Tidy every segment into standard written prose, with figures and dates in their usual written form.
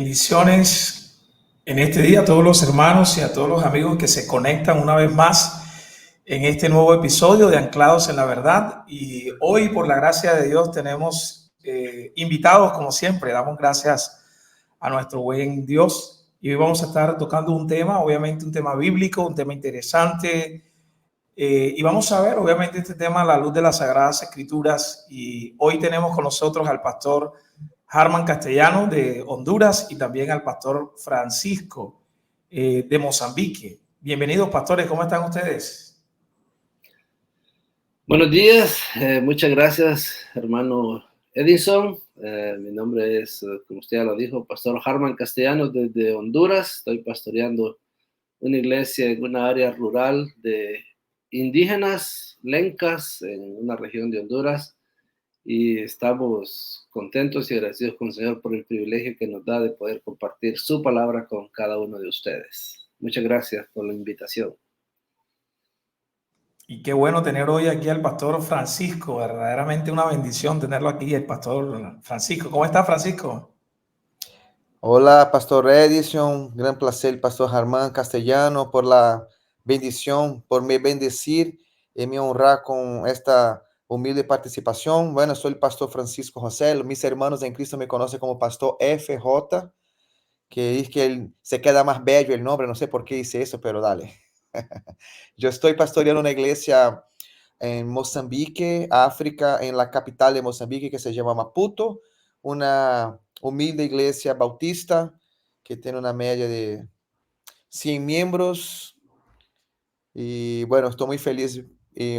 Bendiciones en este día a todos los hermanos y a todos los amigos que se conectan una vez más en este nuevo episodio de Anclados en la Verdad. Y hoy, por la gracia de Dios, tenemos invitados como siempre. Damos gracias a nuestro buen Dios. Y hoy vamos a estar tocando un tema, obviamente un tema bíblico, un tema interesante. Y vamos a ver, obviamente, este tema a la luz de las Sagradas Escrituras. Y hoy tenemos con nosotros al pastor Harman Castellano de Honduras y también al pastor Francisco de Mozambique. Bienvenidos, pastores, ¿cómo están ustedes? Buenos días, muchas gracias, hermano Edison. Mi nombre es, como usted ya lo dijo, pastor Harman Castellano desde Honduras. Estoy pastoreando una iglesia en una área rural de indígenas, lencas, en una región de Honduras. Y estamos contentos y agradecidos con el Señor por el privilegio que nos da de poder compartir su palabra con cada uno de ustedes. Muchas gracias por la invitación. Y qué bueno tener hoy aquí al pastor Francisco, verdaderamente una bendición tenerlo aquí, el pastor Francisco. ¿Cómo está, Francisco? Hola, Pastor Edison, gran placer, Pastor Harman Castellano, por la bendición, por me bendecir y me honrar con esta humilde participación. Bueno, soy el Pastor Francisco José, mis hermanos en Cristo me conocen como Pastor FJ, que es que se queda más bello el nombre, no sé por qué hice eso, pero dale. Yo estoy pastoreando una iglesia en Mozambique, África, en la capital de Mozambique, que se llama Maputo, una humilde iglesia bautista que tiene una media de 100 miembros. Y bueno, estoy muy feliz y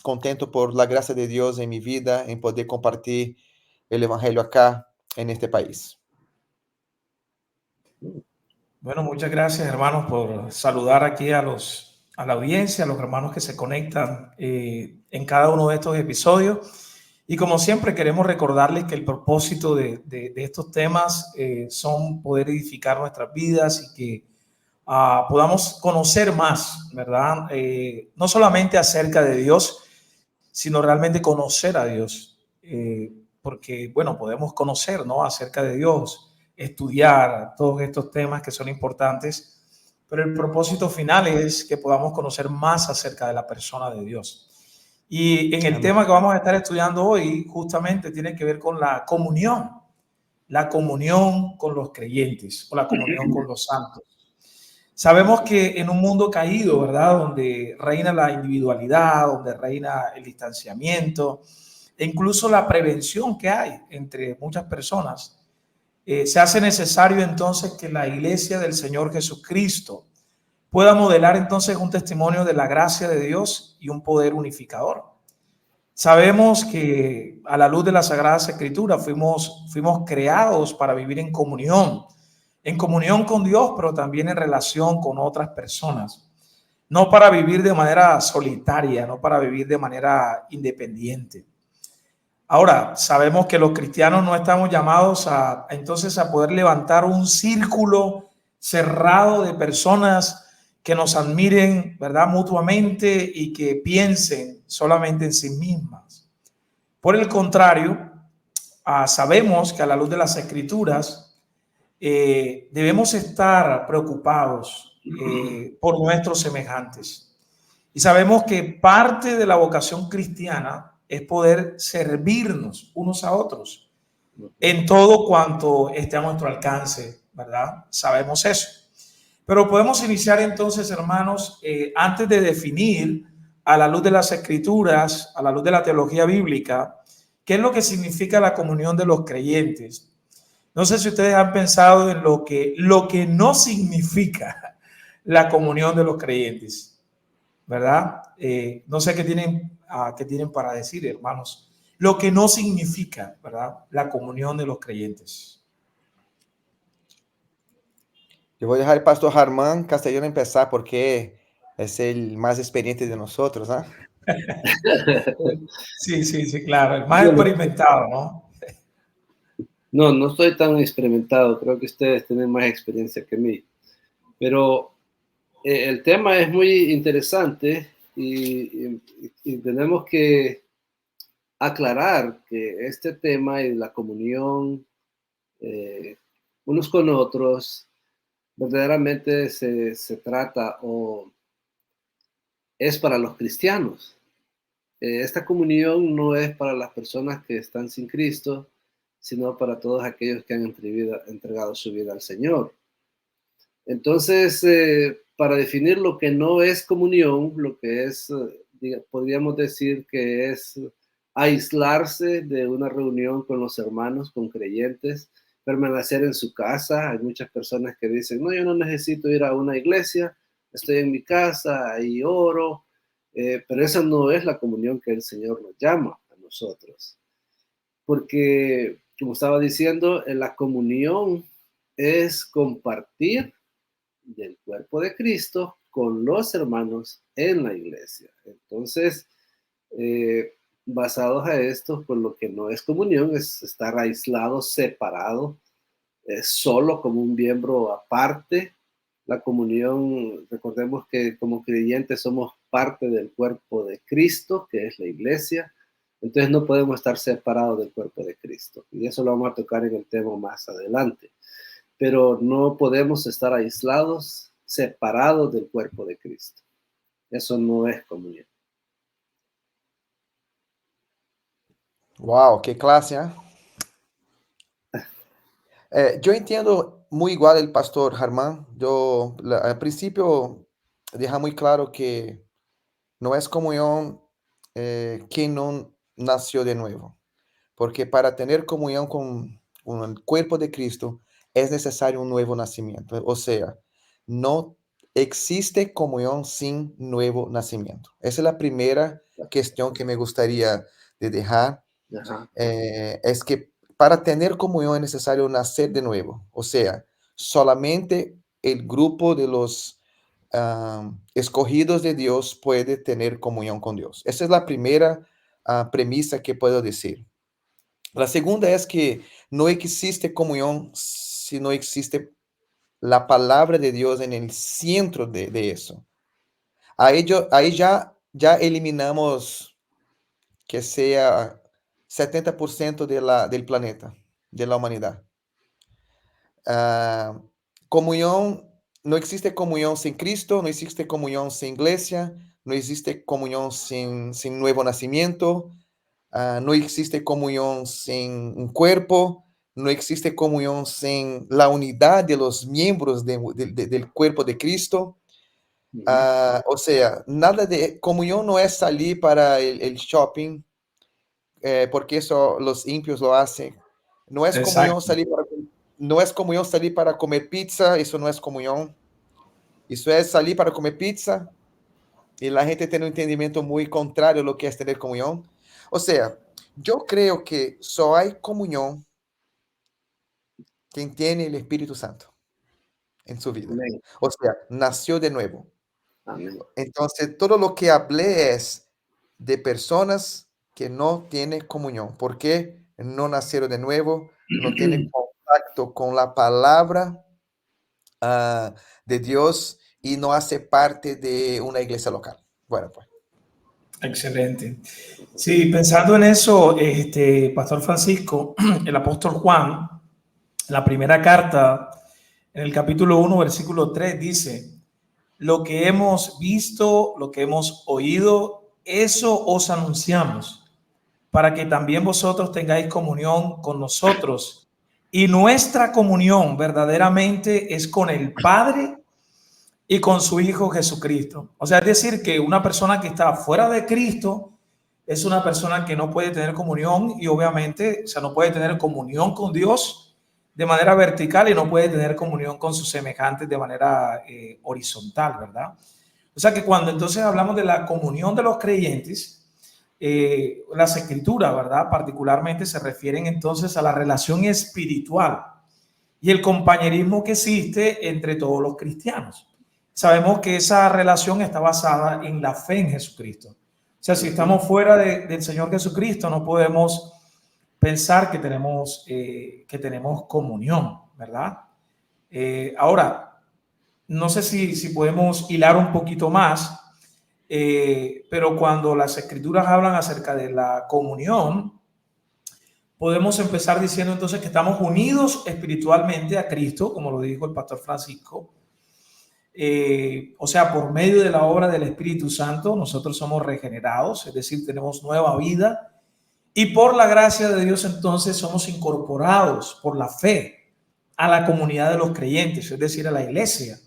contento por la gracia de Dios en mi vida, en poder compartir el evangelio acá en este país. Bueno, muchas gracias, hermanos, por saludar aquí a la audiencia, a los hermanos que se conectan en cada uno de estos episodios. Y como siempre, queremos recordarles que el propósito de estos temas son poder edificar nuestras vidas y que podamos conocer más, ¿verdad? No solamente acerca de Dios, sino realmente conocer a Dios. Porque, bueno, podemos conocer, ¿no? Acerca de Dios, estudiar todos estos temas que son importantes, pero el propósito final es que podamos conocer más acerca de la persona de Dios. Y en el tema que vamos a estar estudiando hoy, justamente tiene que ver con la comunión con los creyentes o la comunión con los santos. Sabemos que en un mundo caído, ¿verdad? Donde reina la individualidad, donde reina el distanciamiento e incluso la prevención que hay entre muchas personas, se hace necesario entonces que la iglesia del Señor Jesucristo pueda modelar entonces un testimonio de la gracia de Dios y un poder unificador. Sabemos que a la luz de las Sagradas Escrituras fuimos creados para vivir en comunión con Dios, pero también en relación con otras personas. No para vivir de manera solitaria, no para vivir de manera independiente. Ahora, sabemos que los cristianos no estamos llamados entonces a poder levantar un círculo cerrado de personas que nos admiren, ¿verdad? Mutuamente y que piensen solamente en sí mismas. Por el contrario, sabemos que a la luz de las Escrituras debemos estar preocupados por nuestros semejantes. Y sabemos que parte de la vocación cristiana es poder servirnos unos a otros en todo cuanto esté a nuestro alcance, ¿verdad? Sabemos eso. Pero podemos iniciar entonces, hermanos, antes de definir a la luz de las Escrituras, a la luz de la teología bíblica, qué es lo que significa la comunión de los creyentes. No sé si ustedes han pensado en lo que no significa la comunión de los creyentes, ¿verdad? No sé qué tienen para decir, hermanos. Lo que no significa, ¿verdad? La comunión de los creyentes. Yo voy a dejar al Pastor Harman Castellano empezar porque es el más experiente de nosotros, ¿ah? Sí, claro. El más Bueno, experimentado, ¿no? no estoy tan experimentado, creo que ustedes tienen más experiencia que mí, pero el tema es muy interesante y tenemos que aclarar que este tema y la comunión unos con otros, verdaderamente se trata o es para los cristianos. Esta comunión no es para las personas que están sin Cristo, sino para todos aquellos que han entregado su vida al Señor. Entonces, para definir lo que no es comunión, lo que es, podríamos decir que es aislarse de una reunión con los hermanos, con creyentes, permanecer en su casa. Hay muchas personas que dicen, no, yo no necesito ir a una iglesia, estoy en mi casa y oro, pero esa no es la comunión que el Señor nos llama a nosotros. Porque, como estaba diciendo, la comunión es compartir del cuerpo de Cristo con los hermanos en la iglesia. Entonces, basados a esto, pues lo que no es comunión es estar aislado, separado, solo como un miembro aparte. La comunión, recordemos que como creyentes somos parte del cuerpo de Cristo, que es la iglesia. Entonces no podemos estar separados del cuerpo de Cristo. Y eso lo vamos a tocar en el tema más adelante. Pero no podemos estar aislados, separados del cuerpo de Cristo. Eso no es comunión. Wow, qué clase, ¿eh? Yo entiendo muy igual el pastor Germán. Al principio deja muy claro que no es comunión quien no nació de nuevo, porque para tener comunión con el cuerpo de Cristo es necesario un nuevo nacimiento. O sea, no existe comunión sin nuevo nacimiento. Esa es la primera cuestión que me gustaría de dejar. Ajá. Es que para tener comunión es necesario nacer de nuevo. O sea, solamente el grupo de los escogidos de Dios puede tener comunión con Dios. Esa es la primera premisa que puedo decir. La segunda es que no existe comunión si no existe la palabra de Dios en el centro de eso. Ahí ya eliminamos que sea 70% del planeta, de la humanidad. Comunión, no existe comunión sin Cristo, no existe comunión sin iglesia, no existe comunión sin nuevo nacimiento, no existe comunión sin un cuerpo, no existe comunión sin la unidad de los miembros del cuerpo de Cristo. O sea, nada de comunión no es salir para el shopping, porque eso los impios lo hacen. No es comunión Exacto. salir para comer pizza, eso no es comunión. Eso es salir para comer pizza y la gente tiene un entendimiento muy contrario a lo que es tener comunión. O sea, yo creo que solo hay comunión quien tiene el Espíritu Santo en su vida. Amén. O sea, nació de nuevo. Amén. Entonces, todo lo que hablé es de personas que no tienen comunión, porque no nacieron de nuevo, no tienen contacto con la palabra de Dios y no hace parte de una iglesia local. Bueno, pues. Excelente. Sí, pensando en eso, Pastor Francisco, el apóstol Juan, en la primera carta, en el capítulo 1, versículo 3, dice: lo que hemos visto, lo que hemos oído, eso os anunciamos, para que también vosotros tengáis comunión con nosotros. Y nuestra comunión verdaderamente es con el Padre y con su Hijo Jesucristo. O sea, es decir, que una persona que está fuera de Cristo es una persona que no puede tener comunión y obviamente, o sea, no puede tener comunión con Dios de manera vertical y no puede tener comunión con sus semejantes de manera horizontal, ¿verdad? O sea que cuando entonces hablamos de la comunión de los creyentes, las escrituras, ¿verdad? Particularmente se refieren entonces a la relación espiritual y el compañerismo que existe entre todos los cristianos. Sabemos que esa relación está basada en la fe en Jesucristo. O sea, si estamos fuera del Señor Jesucristo, no podemos pensar que tenemos comunión, ¿verdad? Ahora, no sé si podemos hilar un poquito más, pero cuando las escrituras hablan acerca de la comunión, podemos empezar diciendo entonces que estamos unidos espiritualmente a Cristo, como lo dijo el pastor Francisco. O sea, por medio de la obra del Espíritu Santo, nosotros somos regenerados, es decir, tenemos nueva vida. Y por la gracia de Dios, entonces, somos incorporados por la fe a la comunidad de los creyentes, es decir, a la iglesia.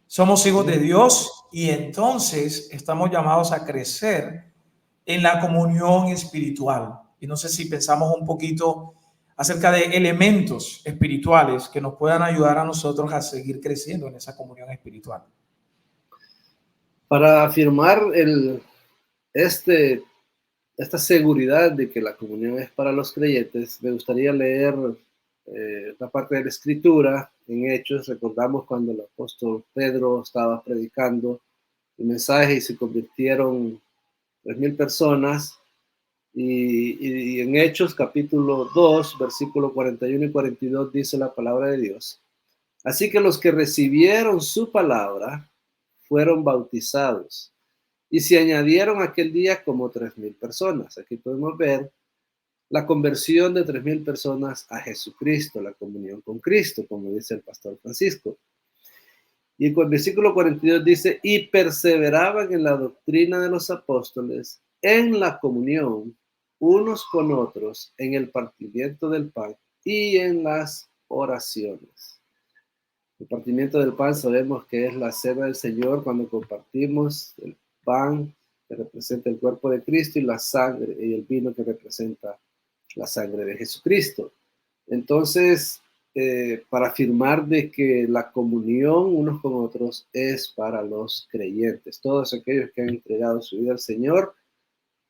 Somos hijos de Dios y entonces estamos llamados a crecer en la comunión espiritual. Y no sé si pensamos un poquito acerca de elementos espirituales que nos puedan ayudar a nosotros a seguir creciendo en esa comunión espiritual. Para afirmar esta seguridad de que la comunión es para los creyentes, me gustaría leer la parte de la Escritura en Hechos. Recordamos cuando el apóstol Pedro estaba predicando el mensaje y se convirtieron 3,000 personas. Y en Hechos capítulo 2, versículo 41 y 42 dice la palabra de Dios: así que los que recibieron su palabra fueron bautizados, y se añadieron aquel día como 3,000 personas. Aquí podemos ver la conversión de 3,000 personas a Jesucristo, la comunión con Cristo, como dice el pastor Francisco. Y con el versículo 42 dice: y perseveraban en la doctrina de los apóstoles, en la comunión unos con otros, en el partimiento del pan y en las oraciones. El partimiento del pan sabemos que es la cena del Señor, cuando compartimos el pan que representa el cuerpo de Cristo y la sangre, y el vino que representa la sangre de Jesucristo. Entonces, para afirmar de que la comunión unos con otros es para los creyentes, todos aquellos que han entregado su vida al Señor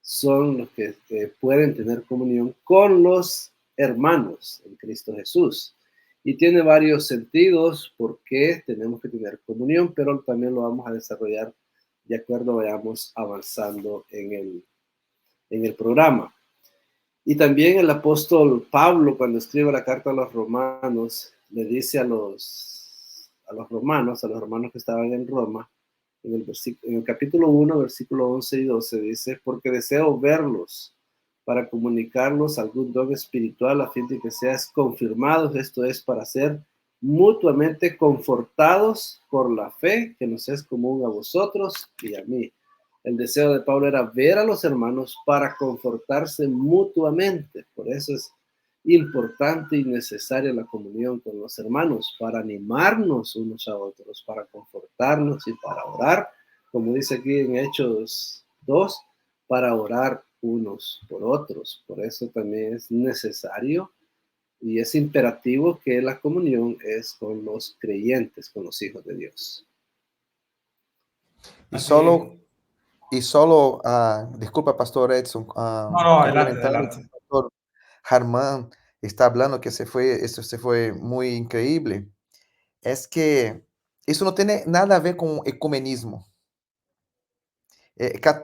son los que pueden tener comunión con los hermanos en Cristo Jesús. Y tiene varios sentidos por qué tenemos que tener comunión, pero también lo vamos a desarrollar de acuerdo vayamos avanzando en el programa. Y también el apóstol Pablo, cuando escribe la carta a los romanos, le dice a los romanos que estaban en Roma, en el capítulo 1, versículo 11 y 12, dice: porque deseo verlos para comunicarlos algún don espiritual a fin de que seas confirmados, esto es, para ser mutuamente confortados por la fe que nos es común a vosotros y a mí. El deseo de Pablo era ver a los hermanos para confortarse mutuamente. Por eso es importante y necesaria la comunión con los hermanos, para animarnos unos a otros, para confortarnos y para orar, como dice aquí en Hechos 2, para orar unos por otros. Por eso también es necesario y es imperativo que la comunión es con los creyentes, con los hijos de Dios. Y solo, disculpa, Pastor Edson, no, adelante. Pastor Harman está hablando que esto se fue muy increíble. Es que eso no tiene nada a ver con ecumenismo.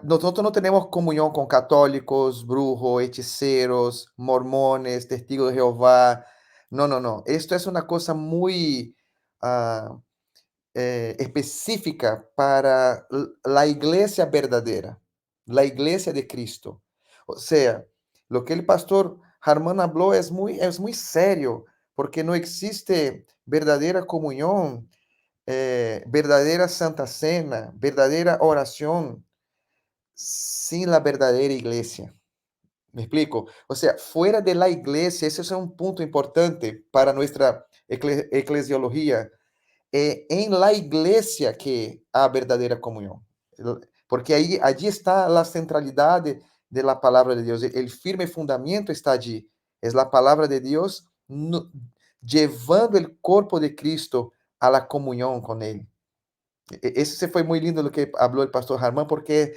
Nosotros no tenemos comunión con católicos, brujos, hechiceros, mormones, testigos de Jehová. No. Esto es una cosa muy específica para la iglesia verdadera, la iglesia de Cristo. O sea, lo que el pastor Harman habló es muy serio, porque no existe verdadera comunión, verdadera santa cena, verdadera oración sin la verdadera iglesia. ¿Me explico? O sea, fuera de la iglesia, ese es un punto importante para nuestra eclesiología. En la iglesia que hay verdadera comunión, porque allí está la centralidad de la palabra de Dios, el firme fundamento está allí, es la palabra de Dios llevando el cuerpo de Cristo a la comunión con él. Eso fue muy lindo lo que habló el pastor Harman, porque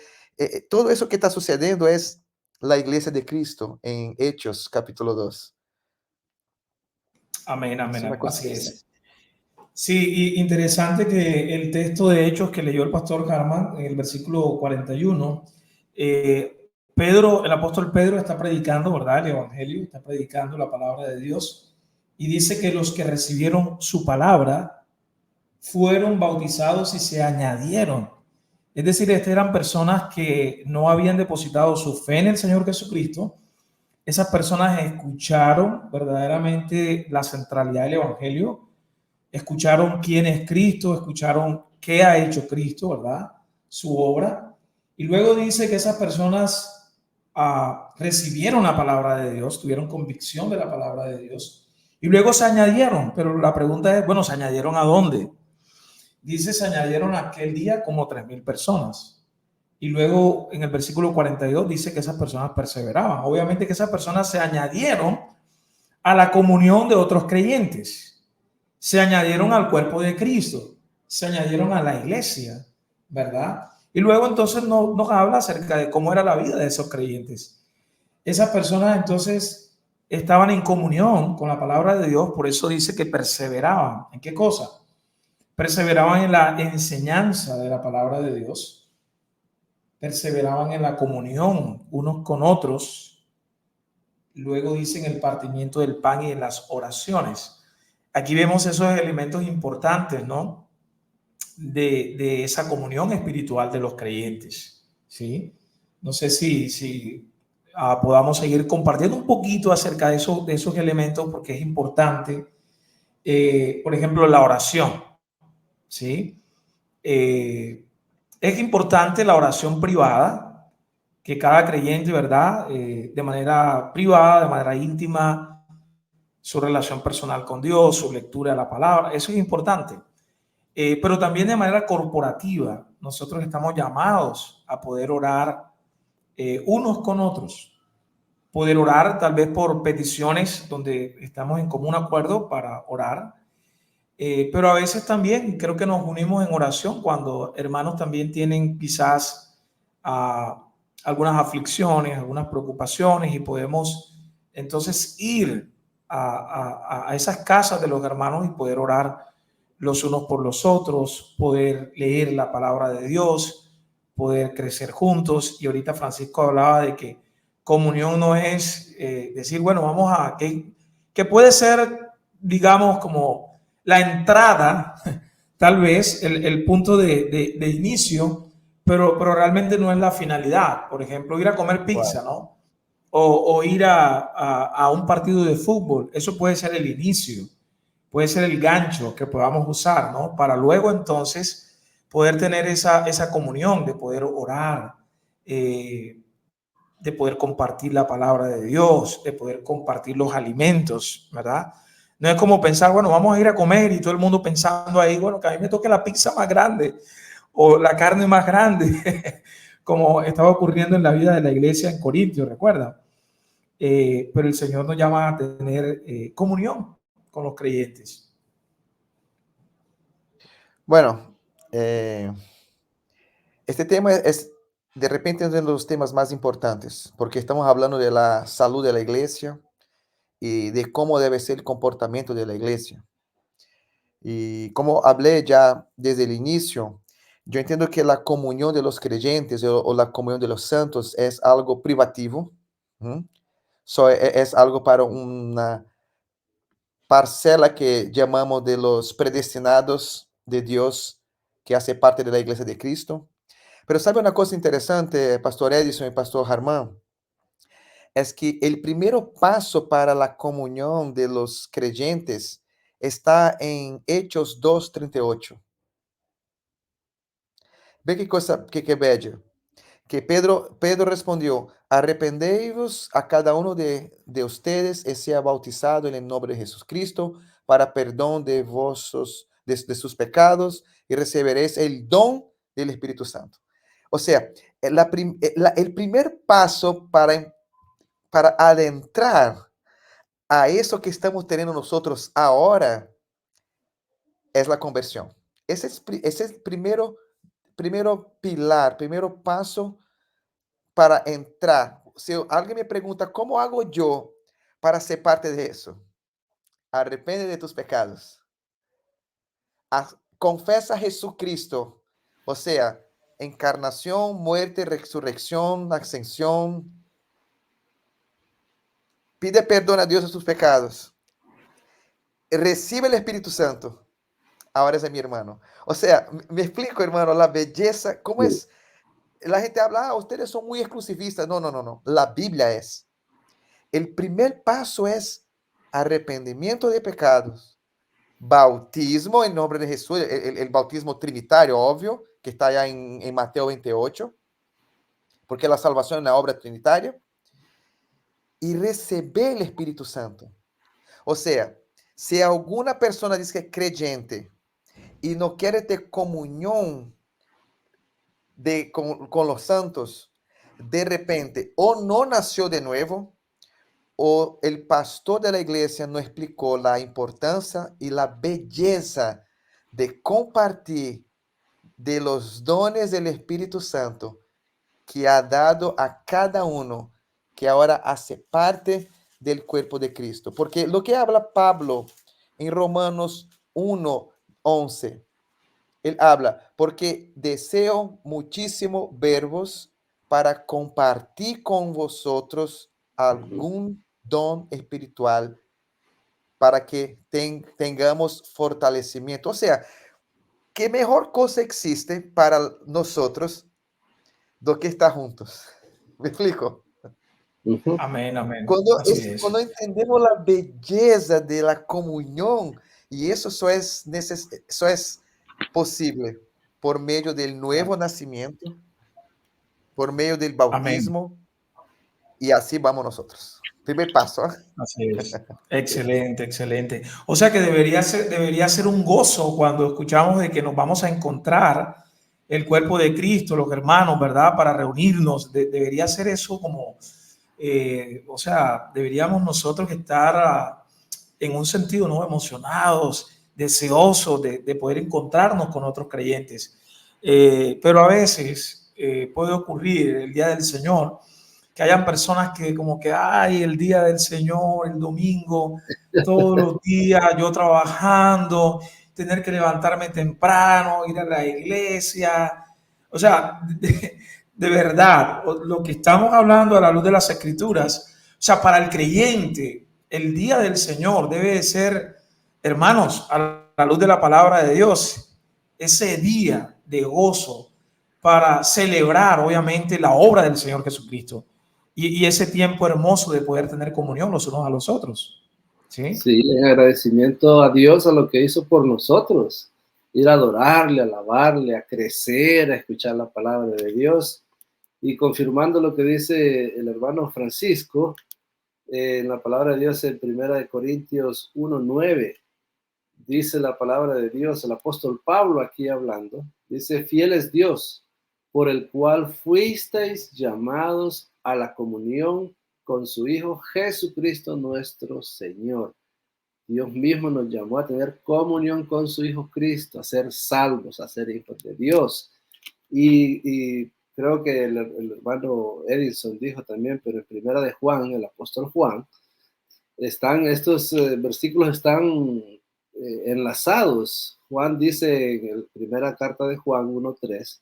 todo eso que está sucediendo es la iglesia de Cristo en Hechos capítulo 2. Amén. Así es. Sí, y interesante que el texto de Hechos que leyó el pastor Harman en el versículo 41, el apóstol Pedro está predicando, ¿verdad? El evangelio, está predicando la palabra de Dios y dice que los que recibieron su palabra fueron bautizados y se añadieron. Es decir, estas eran personas que no habían depositado su fe en el Señor Jesucristo, esas personas escucharon verdaderamente la centralidad del Evangelio, escucharon quién es Cristo, escucharon qué ha hecho Cristo, ¿verdad? Su obra. Y luego dice que esas personas recibieron la palabra de Dios, tuvieron convicción de la palabra de Dios. Y luego se añadieron, pero la pregunta es, bueno, ¿se añadieron a dónde? Dice, se añadieron aquel día como 3,000 personas. Y luego en el versículo 42 dice que esas personas perseveraban. Obviamente que esas personas se añadieron a la comunión de otros creyentes, se añadieron al cuerpo de Cristo, se añadieron a la iglesia, ¿verdad? Y luego entonces nos habla acerca de cómo era la vida de esos creyentes. Esas personas entonces estaban en comunión con la palabra de Dios, por eso dice que perseveraban. ¿En qué cosa? Perseveraban en la enseñanza de la palabra de Dios, perseveraban en la comunión unos con otros, luego dicen el partimiento del pan y en las oraciones. Aquí vemos esos elementos importantes, ¿no? De esa comunión espiritual de los creyentes, ¿sí? No sé si podamos seguir compartiendo un poquito acerca de esos elementos porque es importante. Por ejemplo, la oración, ¿sí? Es importante la oración privada, que cada creyente, ¿verdad? De manera privada, de manera íntima, su relación personal con Dios, su lectura de la palabra, eso es importante. Pero también de manera corporativa, nosotros estamos llamados a poder orar unos con otros, poder orar tal vez por peticiones donde estamos en común acuerdo para orar, pero a veces también creo que nos unimos en oración cuando hermanos también tienen quizás algunas aflicciones, algunas preocupaciones y podemos entonces ir a esas casas de los hermanos y poder orar los unos por los otros, poder leer la palabra de Dios, poder crecer juntos. Y ahorita Francisco hablaba de que comunión no es decir, bueno, vamos a, que puede ser, digamos, como la entrada, tal vez el punto de inicio, pero realmente no es la finalidad. Por ejemplo, ir a comer pizza, ¿no? O ir a un partido de fútbol, eso puede ser el inicio, puede ser el gancho que podamos usar, ¿no? Para luego entonces poder tener esa comunión, de poder orar, de poder compartir la palabra de Dios, de poder compartir los alimentos, ¿verdad? No es como pensar, bueno, vamos a ir a comer y todo el mundo pensando ahí, bueno, que a mí me toque la pizza más grande o la carne más grande, como estaba ocurriendo en la vida de la iglesia en Corintios, ¿recuerda? Pero el Señor nos llama a tener comunión con los creyentes. Bueno, este tema es de repente uno de los temas más importantes, porque estamos hablando de la salud de la iglesia y de cómo debe ser el comportamiento de la iglesia. Y como hablé ya desde el inicio, yo entiendo que la comunión de los creyentes o la comunión de los santos es algo privativo. ¿Mm? Es algo para una parcela que llamamos de los predestinados de Dios que hace parte de la iglesia de Cristo. Pero sabe una cosa interesante, Pastor Edison y Pastor Harmán, es que el primer paso para la comunión de los creyentes está en Hechos 2:38. Ve qué cosa, qué bello. Que Pedro respondió, arrependéis a cada uno de ustedes y sea bautizado en el nombre de Jesucristo para perdón de sus pecados y recibiréis el don del Espíritu Santo. O sea, el primer paso para adentrar a eso que estamos teniendo nosotros ahora es la conversión. Ese es el primero pilar, primero paso para entrar. Si alguien me pregunta, ¿cómo hago yo para ser parte de eso? Arrepende de tus pecados. Confesa a Jesucristo, o sea, encarnación, muerte, resurrección, ascensión. Pide perdón a Dios de tus pecados. Recibe el Espíritu Santo. Ahora es mi hermano. O sea, me explico, hermano, la belleza, cómo es. La gente habla, ustedes son muy exclusivistas. No, no, no, no. La Biblia es. el primer paso es arrepentimiento de pecados, bautismo en nombre de Jesús, el bautismo trinitario, obvio, que está allá en Mateo 28, porque la salvación es una obra trinitaria, y recibir el Espíritu Santo. O sea, si alguna persona dice que es creyente y no quiere tener comunión con los santos, de repente o no nació de nuevo, o el pastor de la iglesia no explicó la importancia y la belleza de compartir de los dones del Espíritu Santo que ha dado a cada uno que ahora hace parte del cuerpo de Cristo. Porque lo que habla Pablo en Romanos 1:11, él habla, porque deseo muchísimo verbos para compartir con vosotros algún don espiritual para que tengamos fortalecimiento. O sea, ¿qué mejor cosa existe para nosotros do que estar juntos? ¿Me explico? Ujú. Amén, amén. Cuando, Así es. cuando entendemos la belleza de la comunión, y eso eso es posible por medio del nuevo nacimiento, por medio del Amén. bautismo, y así vamos nosotros. Primer paso. ¿Eh? Así es. Excelente, excelente. O sea que debería ser un gozo cuando escuchamos de que nos vamos a encontrar el cuerpo de Cristo, los hermanos, ¿verdad? Para reunirnos. Debería ser eso como, o sea, deberíamos nosotros estar en un sentido, ¿no? Emocionados, deseosos de poder encontrarnos con otros creyentes. Pero a veces puede ocurrir el día del Señor que hayan personas que como que, ay, el día del Señor, el domingo, todos los días yo trabajando, tener que levantarme temprano, ir a la iglesia. O sea, de verdad, lo que estamos hablando a la luz de las Escrituras, o sea, para el creyente, el día del Señor debe de ser, hermanos, a la luz de la palabra de Dios, ese día de gozo para celebrar, obviamente, la obra del Señor Jesucristo y ese tiempo hermoso de poder tener comunión los unos a los otros. ¿Sí? Sí, en agradecimiento a Dios a lo que hizo por nosotros. Ir a adorarle, a alabarle, a crecer, a escuchar la palabra de Dios. Y confirmando lo que dice el hermano Francisco, en la palabra de Dios en 1 Corintios 1:9, dice la palabra de Dios, el apóstol Pablo aquí hablando, dice, fiel es Dios, por el cual fuisteis llamados a la comunión con su Hijo Jesucristo nuestro Señor. Dios mismo nos llamó a tener comunión con su Hijo Cristo, a ser salvos, a ser hijos de Dios. Y creo que el hermano Edison dijo también, pero en primera de Juan, el apóstol Juan, estos versículos están enlazados. Juan dice en la primera carta de Juan 1:3,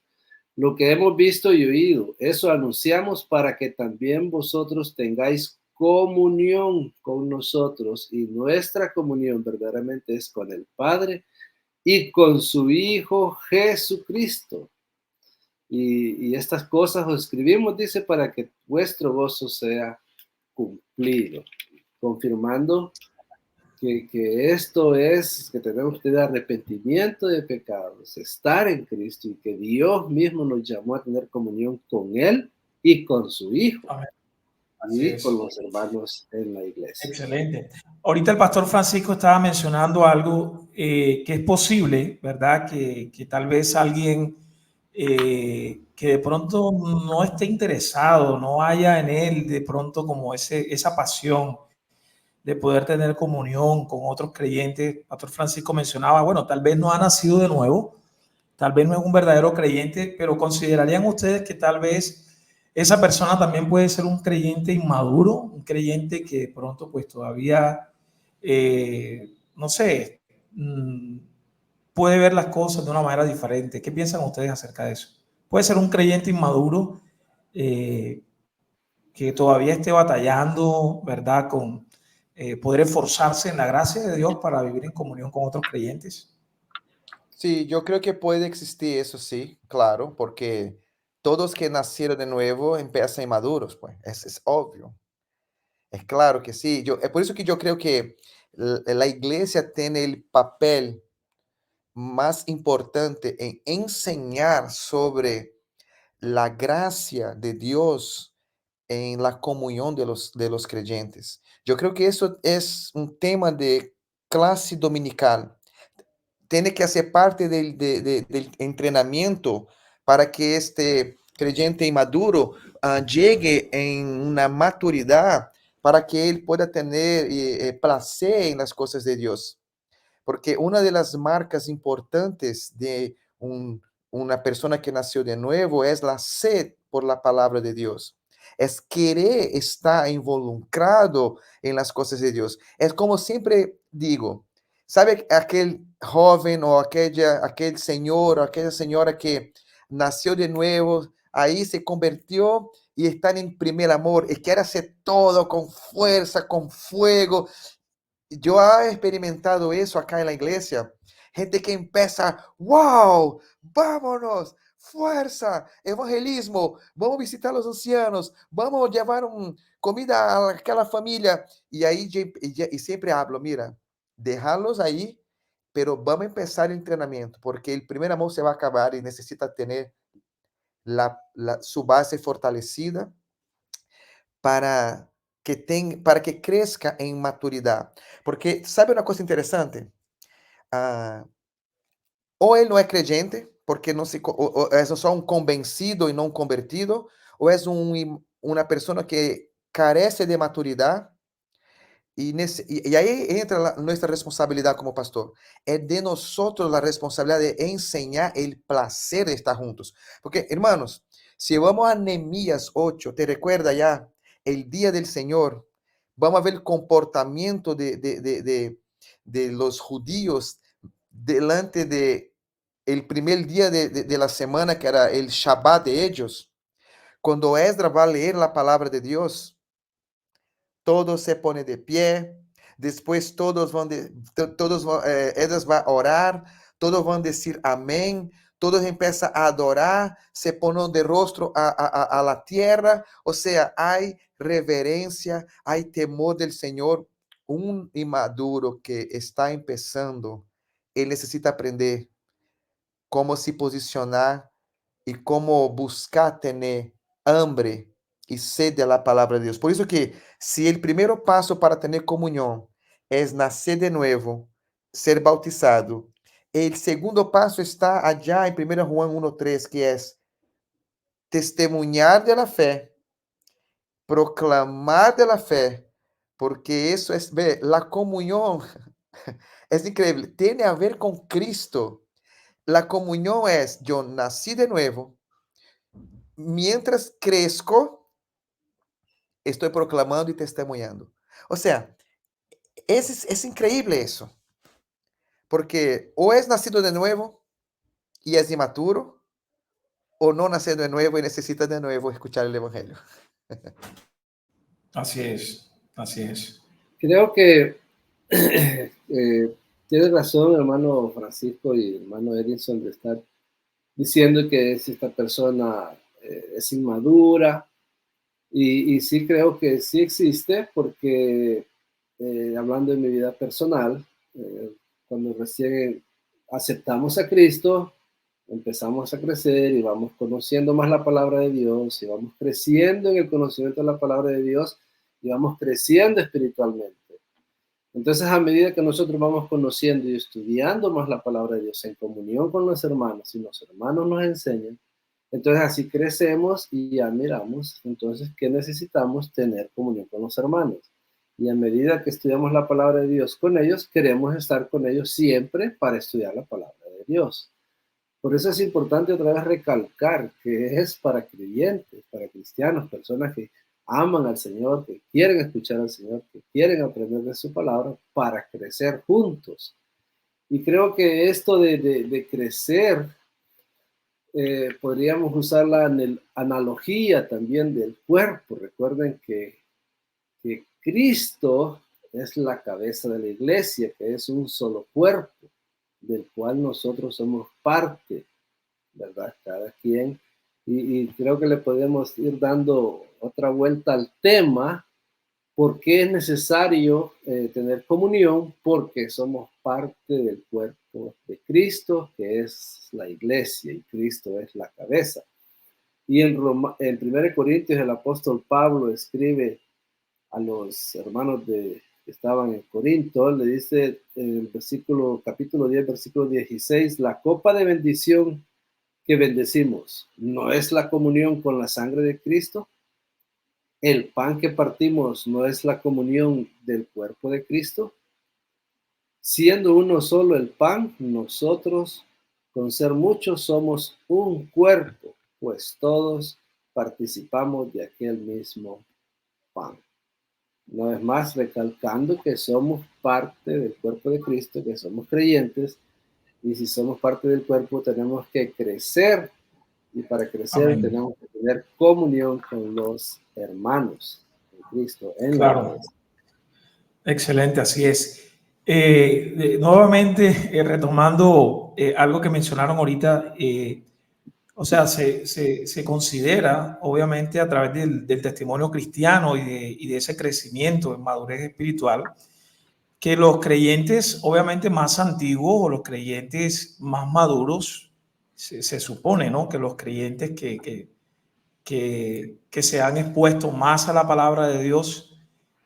lo que hemos visto y oído, eso anunciamos para que también vosotros tengáis comunión con nosotros, y nuestra comunión verdaderamente es con el Padre y con su Hijo Jesucristo. Y estas cosas os escribimos, dice, para que vuestro gozo sea cumplido, confirmando que esto es, que tenemos que tener arrepentimiento de pecados, estar en Cristo, y que Dios mismo nos llamó a tener comunión con Él y con su Hijo Amén. Así y con es. los hermanos en la iglesia. Excelente. Ahorita el pastor Francisco estaba mencionando algo que es posible, ¿verdad? Que tal vez alguien que de pronto no esté interesado, no haya en él de pronto como esa pasión de poder tener comunión con otros creyentes. Pastor Francisco mencionaba, bueno, tal vez no ha nacido de nuevo, tal vez no es un verdadero creyente, pero ¿considerarían ustedes que tal vez esa persona también puede ser un creyente inmaduro, un creyente que de pronto pues todavía, no sé, puede ver las cosas de una manera diferente? ¿Qué piensan ustedes acerca de eso? Puede ser un creyente inmaduro eh, que todavía esté batallando, ¿verdad? Con poder esforzarse en la gracia de Dios para vivir en comunión con otros creyentes. Sí, yo creo que puede existir eso, sí, claro, porque todos que nacieron de nuevo empiezan inmaduros, pues, es obvio. Es claro que sí. Es por eso que yo creo que la iglesia tiene el papel más importante en enseñar sobre la gracia de Dios en la comunión de los creyentes. Yo creo que eso es un tema de clase dominical. Tiene que hacer parte del entrenamiento para que este creyente inmaduro llegue en una maturidad para que él pueda tener placer en las cosas de Dios. Porque una de las marcas importantes de una persona que nació de nuevo es la sed por la palabra de Dios. Es querer estar involucrado en las cosas de Dios. Es como siempre digo, ¿sabe aquel joven o aquel señor o aquella señora que nació de nuevo, ahí se convirtió y está en primer amor y quiere hacer todo con fuerza, con fuego? Yo he experimentado eso acá en la iglesia. Gente que empieza, wow, vámonos, fuerza, evangelismo, vamos a visitar a los ancianos, vamos a llevar comida a aquella familia. Y ahí y siempre hablo, mira, déjalos ahí, pero vamos a empezar el entrenamiento, porque el primer amor se va a acabar y necesita tener su base fortalecida para para que crezca en maturidad. Porque, ¿sabe una cosa interesante? Ah, o él no es creyente, porque no se, o es só un convencido y no un convertido, o es una persona que carece de maturidad. Y ahí entra nuestra responsabilidad como pastor. Es de nosotros la responsabilidad de enseñar el placer de estar juntos. Porque, hermanos, si vamos a Nehemías 8, ¿te recuerda ya el día del Señor? Vamos a ver el comportamiento de los judíos delante de el primer día de la semana, que era el Shabbat de ellos. Cuando Esdras va a leer la palabra de Dios, todos se ponen de pie, después ellos van a orar, todos van a decir amén, todos empiezan a adorar, se ponen de rostro a la tierra, o sea, hay reverencia, hay temor del Señor. Un inmaduro que está empezando, él necesita aprender cómo se posicionar y cómo buscar tener hambre y sed de la palabra de Dios. Por eso que si el primer paso para tener comunión es nacer de nuevo, ser bautizado, el segundo paso está allá en 1 Juan 1:3, que es testemunhar de la fe, proclamar de la fe, porque eso es, ve, la comunión es increíble, tiene a ver con Cristo. La comunión es, yo nací de nuevo, mientras crezco, estoy proclamando y testemunhando. O sea, es increíble eso, porque o es nacido de nuevo y es inmaturo, o no nace de nuevo y necesita de nuevo escuchar el Evangelio. Así es, así es. Creo que tienes razón, hermano Francisco y hermano Edison, de estar diciendo que si esta persona es inmadura. Y sí creo que sí existe porque, hablando de mi vida personal, cuando recién aceptamos a Cristo, empezamos a crecer y vamos conociendo más la palabra de Dios y vamos creciendo en el conocimiento de la palabra de Dios y vamos creciendo espiritualmente. Entonces, a medida que nosotros vamos conociendo y estudiando más la palabra de Dios en comunión con los hermanos y los hermanos nos enseñan, entonces así crecemos y admiramos, entonces, que necesitamos tener comunión con los hermanos. Y a medida que estudiamos la palabra de Dios con ellos, queremos estar con ellos siempre para estudiar la palabra de Dios. Por eso es importante otra vez recalcar que es para creyentes, para cristianos, personas que aman al Señor, que quieren escuchar al Señor, que quieren aprender de su palabra para crecer juntos. Y creo que esto de crecer, podríamos usar la analogía también del cuerpo. Recuerden que Cristo es la cabeza de la iglesia, que es un solo cuerpo, del cual nosotros somos parte, ¿verdad? Cada quien. Y creo que le podemos ir dando otra vuelta al tema ¿Por qué es necesario tener comunión? Porque somos parte del cuerpo de Cristo, que es la iglesia, y Cristo es la cabeza. Y en 1 Corintios el apóstol Pablo escribe a los hermanos que estaban en Corinto, le dice en el capítulo 10, versículo 16, la copa de bendición que bendecimos, ¿no es la comunión con la sangre de Cristo? El pan que partimos, ¿no es la comunión del cuerpo de Cristo? Siendo uno solo el pan, nosotros, con ser muchos, somos un cuerpo, pues todos participamos de aquel mismo pan. Una vez más, recalcando que somos parte del cuerpo de Cristo, que somos creyentes, y si somos parte del cuerpo tenemos que crecer, y para crecer Amén. tenemos que tener comunión con los hermanos de Cristo en la Claro. iglesia. Excelente, así es. Nuevamente, retomando algo que mencionaron ahorita, o sea, se considera, obviamente, a través del testimonio cristiano y de ese crecimiento en madurez espiritual, que los creyentes, obviamente, más antiguos o los creyentes más maduros, se supone, ¿no? Que los creyentes que se han expuesto más a la palabra de Dios,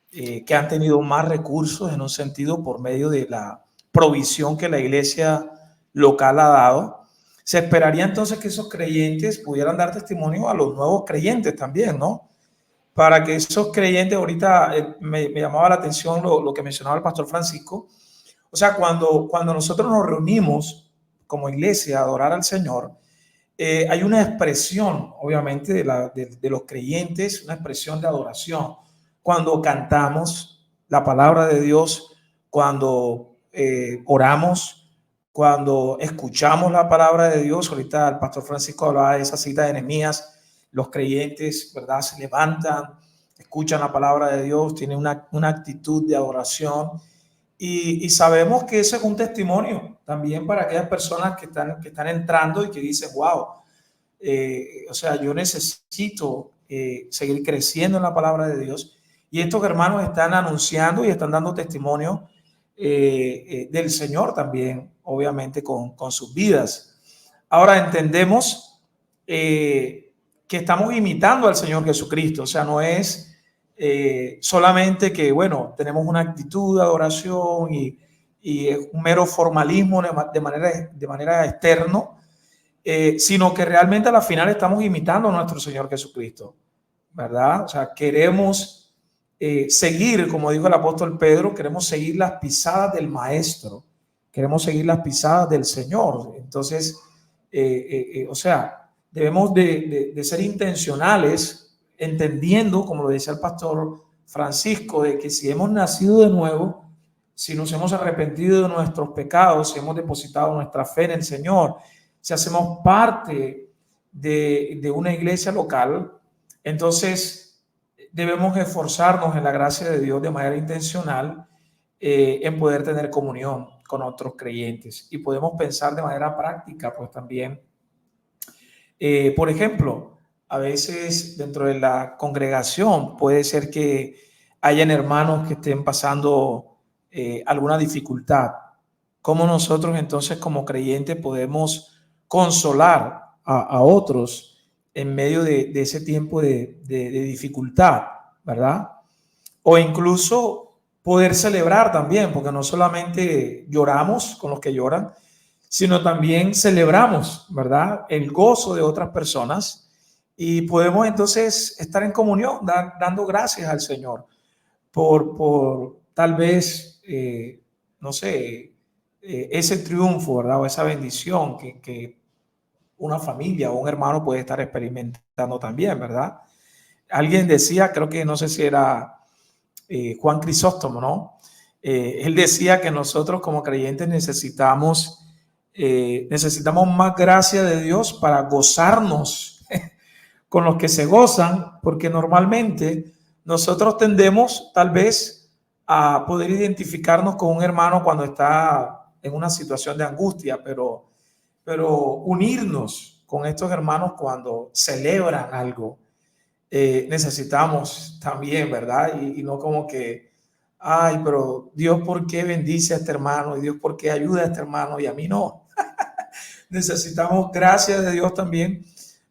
que han tenido más recursos en un sentido por medio de la provisión que la iglesia local ha dado. Se esperaría entonces que esos creyentes pudieran dar testimonio a los nuevos creyentes también, ¿no? Para que esos creyentes, ahorita me llamaba la atención lo que mencionaba el pastor Francisco. O sea, cuando nosotros nos reunimos como iglesia a adorar al Señor, hay una expresión, obviamente, de los creyentes, una expresión de adoración. Cuando cantamos la palabra de Dios, cuando oramos, cuando escuchamos la palabra de Dios. Ahorita el pastor Francisco hablaba de esa cita de Nehemías. Los creyentes, ¿verdad?, se levantan, escuchan la palabra de Dios, tienen una actitud de adoración. Y sabemos que ese es un testimonio también para aquellas personas que están entrando y que dicen, wow, o sea, yo necesito seguir creciendo en la palabra de Dios. Y estos hermanos están anunciando y están dando testimonio del Señor también, obviamente, con sus vidas. Ahora entendemos que estamos imitando al Señor Jesucristo. O sea, no es solamente que, bueno, tenemos una actitud de adoración y un mero formalismo de manera externo, sino que realmente a la final estamos imitando a nuestro Señor Jesucristo, ¿verdad? O sea, queremos seguir, como dijo el apóstol Pedro, queremos seguir las pisadas del Maestro, queremos seguir las pisadas del Señor. Entonces, o sea, debemos de ser intencionales, entendiendo, como lo decía el pastor Francisco, de que si hemos nacido de nuevo, si nos hemos arrepentido de nuestros pecados, si hemos depositado nuestra fe en el Señor, si hacemos parte de una iglesia local, entonces debemos esforzarnos en la gracia de Dios de manera intencional en poder tener comunión con otros creyentes. Y podemos pensar de manera práctica, pues también, por ejemplo, a veces dentro de la congregación puede ser que hayan hermanos que estén pasando alguna dificultad. ¿Cómo nosotros entonces como creyentes podemos consolar a otros en medio de ese tiempo de dificultad, ¿verdad? O incluso poder celebrar también, porque no solamente lloramos con los que lloran, sino también celebramos, ¿verdad?, el gozo de otras personas, y podemos entonces estar en comunión, dando gracias al Señor por tal vez, no sé, ese triunfo, ¿verdad?, o esa bendición que una familia o un hermano puede estar experimentando también, ¿verdad? Alguien decía, creo que no sé si era Juan Crisóstomo, ¿no? Él decía que nosotros como creyentes necesitamos más gracia de Dios para gozarnos con los que se gozan, porque normalmente nosotros tendemos tal vez a poder identificarnos con un hermano cuando está en una situación de angustia, pero unirnos con estos hermanos cuando celebran algo, necesitamos también, ¿verdad? Y no como que, ay, pero Dios, ¿por qué bendice a este hermano? Y Dios, ¿por qué ayuda a este hermano? Y a mí no. Necesitamos gracias de Dios también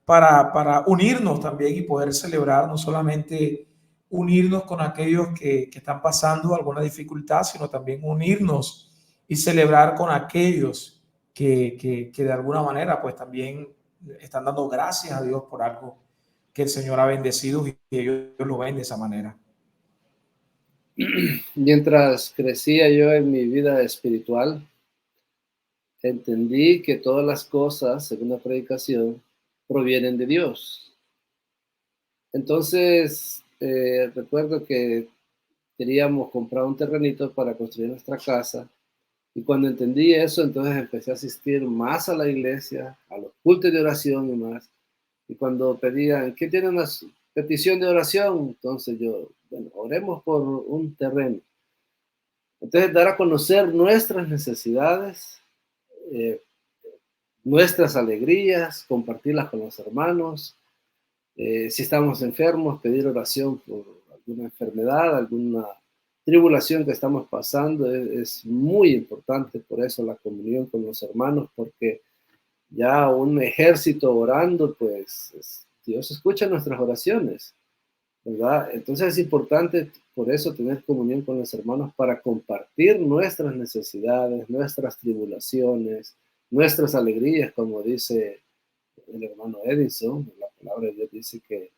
para unirnos también y poder celebrar, no solamente unirnos con aquellos que están pasando alguna dificultad, sino también unirnos y celebrar con aquellos que de alguna manera pues también están dando gracias a Dios por algo que el Señor ha bendecido y ellos lo ven de esa manera. Mientras crecía yo en mi vida espiritual, entendí que todas las cosas, según la predicación, provienen de Dios. Entonces, recuerdo que queríamos comprar un terrenito para construir nuestra casa. Y cuando entendí eso, entonces empecé a asistir más a la iglesia, a los cultos de oración y más. Y cuando pedían, ¿qué tiene una petición de oración? Entonces yo, bueno, oremos por un terreno. Entonces, dar a conocer nuestras necesidades, eh, nuestras alegrías, compartirlas con los hermanos. Si estamos enfermos, pedir oración por alguna enfermedad, alguna tribulación que estamos pasando, es muy importante. Por eso la comunión con los hermanos, porque ya un ejército orando, pues Dios escucha nuestras oraciones, ¿verdad? Entonces es importante por eso tener comunión con los hermanos para compartir nuestras necesidades, nuestras tribulaciones, nuestras alegrías, como dice el hermano Edison. La palabra de Dios dice que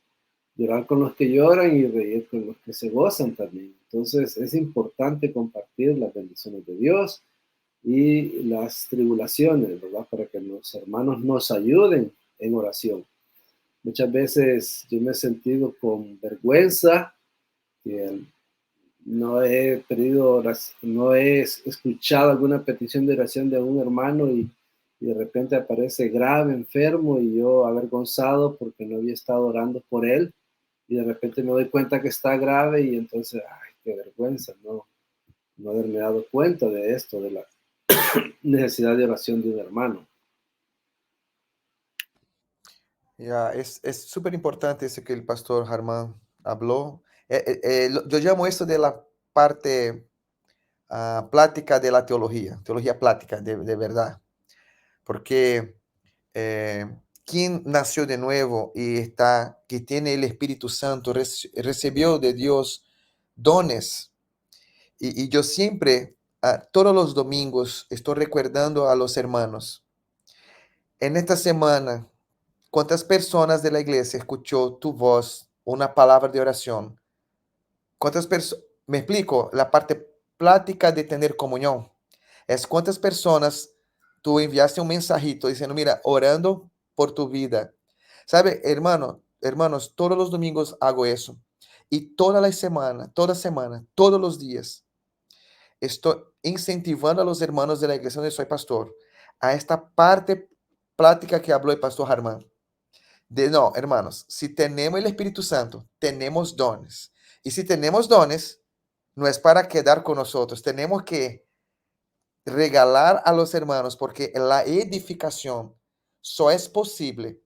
llorar con los que lloran y reír con los que se gozan también. Entonces es importante compartir las bendiciones de Dios y las tribulaciones, ¿verdad? Para que los hermanos nos ayuden en oración. Muchas veces yo me he sentido con vergüenza, que no he pedido, no he escuchado alguna petición de oración de un hermano y de repente aparece grave, enfermo, y yo avergonzado porque no había estado orando por él, y de repente me doy cuenta que está grave y entonces, ay, qué vergüenza, no haberme dado cuenta de esto, de la necesidad de oración de un hermano. Ya, es súper importante eso que el pastor Harmán habló. Yo llamo eso de la parte plática de la teología plática de verdad, porque eh, quien nació de nuevo y que tiene el Espíritu Santo, recibió de Dios dones. Y yo siempre, todos los domingos, estoy recordando a los hermanos. En esta semana, ¿cuántas personas de la iglesia escuchó tu voz, una palabra de oración? ¿Cuántas personas? Me explico, la parte plática de tener comunión. Es cuántas personas tú enviaste un mensajito diciendo, mira, orando por tu vida. ¿Sabe, hermanos, todos los domingos hago eso. Y toda semana, todos los días, estoy incentivando a los hermanos de la iglesia donde soy pastor a esta parte plática que habló el pastor Harmán. No, hermanos, si tenemos el Espíritu Santo, tenemos dones. Y si tenemos dones, no es para quedar con nosotros, tenemos que regalar a los hermanos, porque la edificación solo es posible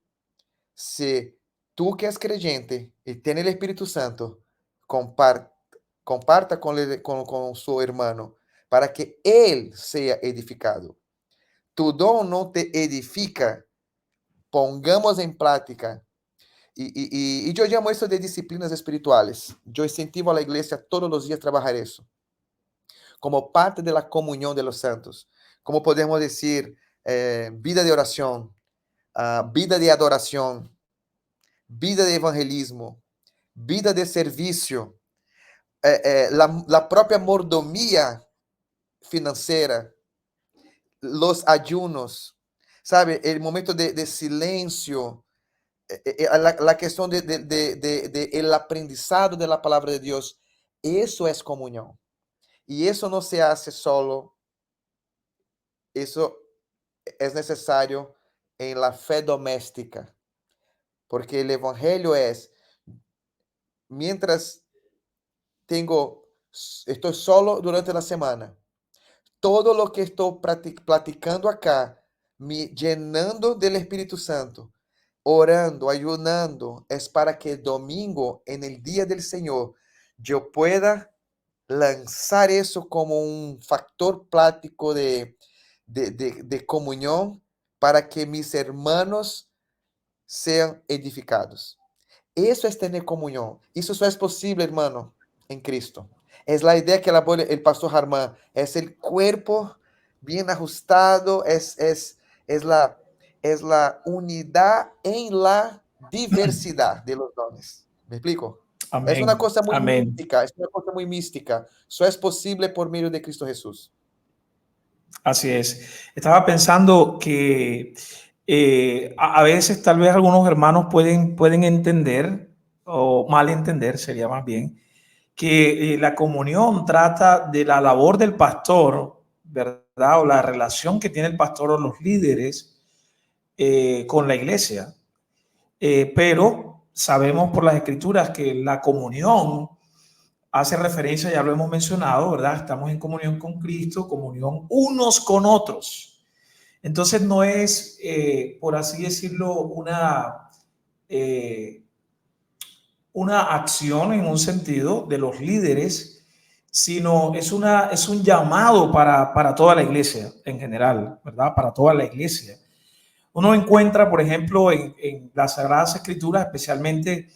si tú que es creyente y tiene el Espíritu Santo, comparta con su hermano para que él sea edificado. Tu don no te edifica, pongamos en práctica. Y yo llamo eso de disciplinas espirituales. Yo incentivo a la iglesia todos los días a trabajar eso, como parte de la comunión de los santos. Como podemos decir, vida de oración, vida de adoración, vida de evangelismo, vida de servicio, la propia mordomía financiera, los ayunos, ¿sabe? El momento de silencio, la cuestión de el aprendizado de la palabra de Dios, eso es comunión. Y eso no se hace solo, eso es necesario en la fe doméstica, porque el evangelio es, mientras estoy solo durante la semana, todo lo que estoy platicando acá, me llenando del Espíritu Santo, orando, ayunando, es para que el domingo, en el día del Señor, yo pueda lanzar eso como un factor práctico de comunión para que mis hermanos sean edificados. Eso es tener comunión. Eso solo es posible, hermano, en Cristo. Es la idea que elabora el pastor Harmán. Es el cuerpo bien ajustado. Es la unidad en la diversidad de los dones. ¿Me explico? Es una Amén. cosa muy Amén. mística. Es una cosa muy mística. Solo es posible por medio de Cristo Jesús. Así es. Estaba pensando que a veces tal vez algunos hermanos pueden entender, o malentender sería más bien, que la comunión trata de la labor del pastor, ¿verdad? O la relación que tiene el pastor o los líderes con la iglesia. Pero sabemos por las escrituras que la comunión hace referencia, ya lo hemos mencionado, ¿verdad? Estamos en comunión con Cristo, comunión unos con otros. Entonces no es, por así decirlo, eh, una acción en un sentido de los líderes, sino es un llamado para toda la iglesia en general, ¿verdad? Para toda la iglesia. Uno encuentra, por ejemplo, en las Sagradas Escrituras, especialmente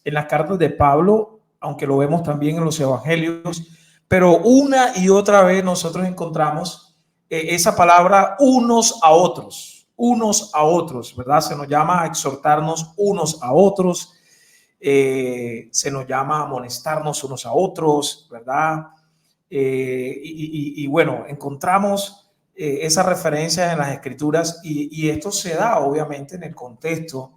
en las cartas de Pablo, aunque lo vemos también en los evangelios, pero una y otra vez nosotros encontramos esa palabra unos a otros, ¿verdad? Se nos llama a exhortarnos unos a otros, se nos llama a amonestarnos unos a otros, ¿verdad? Y bueno, encontramos esas referencias en las escrituras y esto se da obviamente en el contexto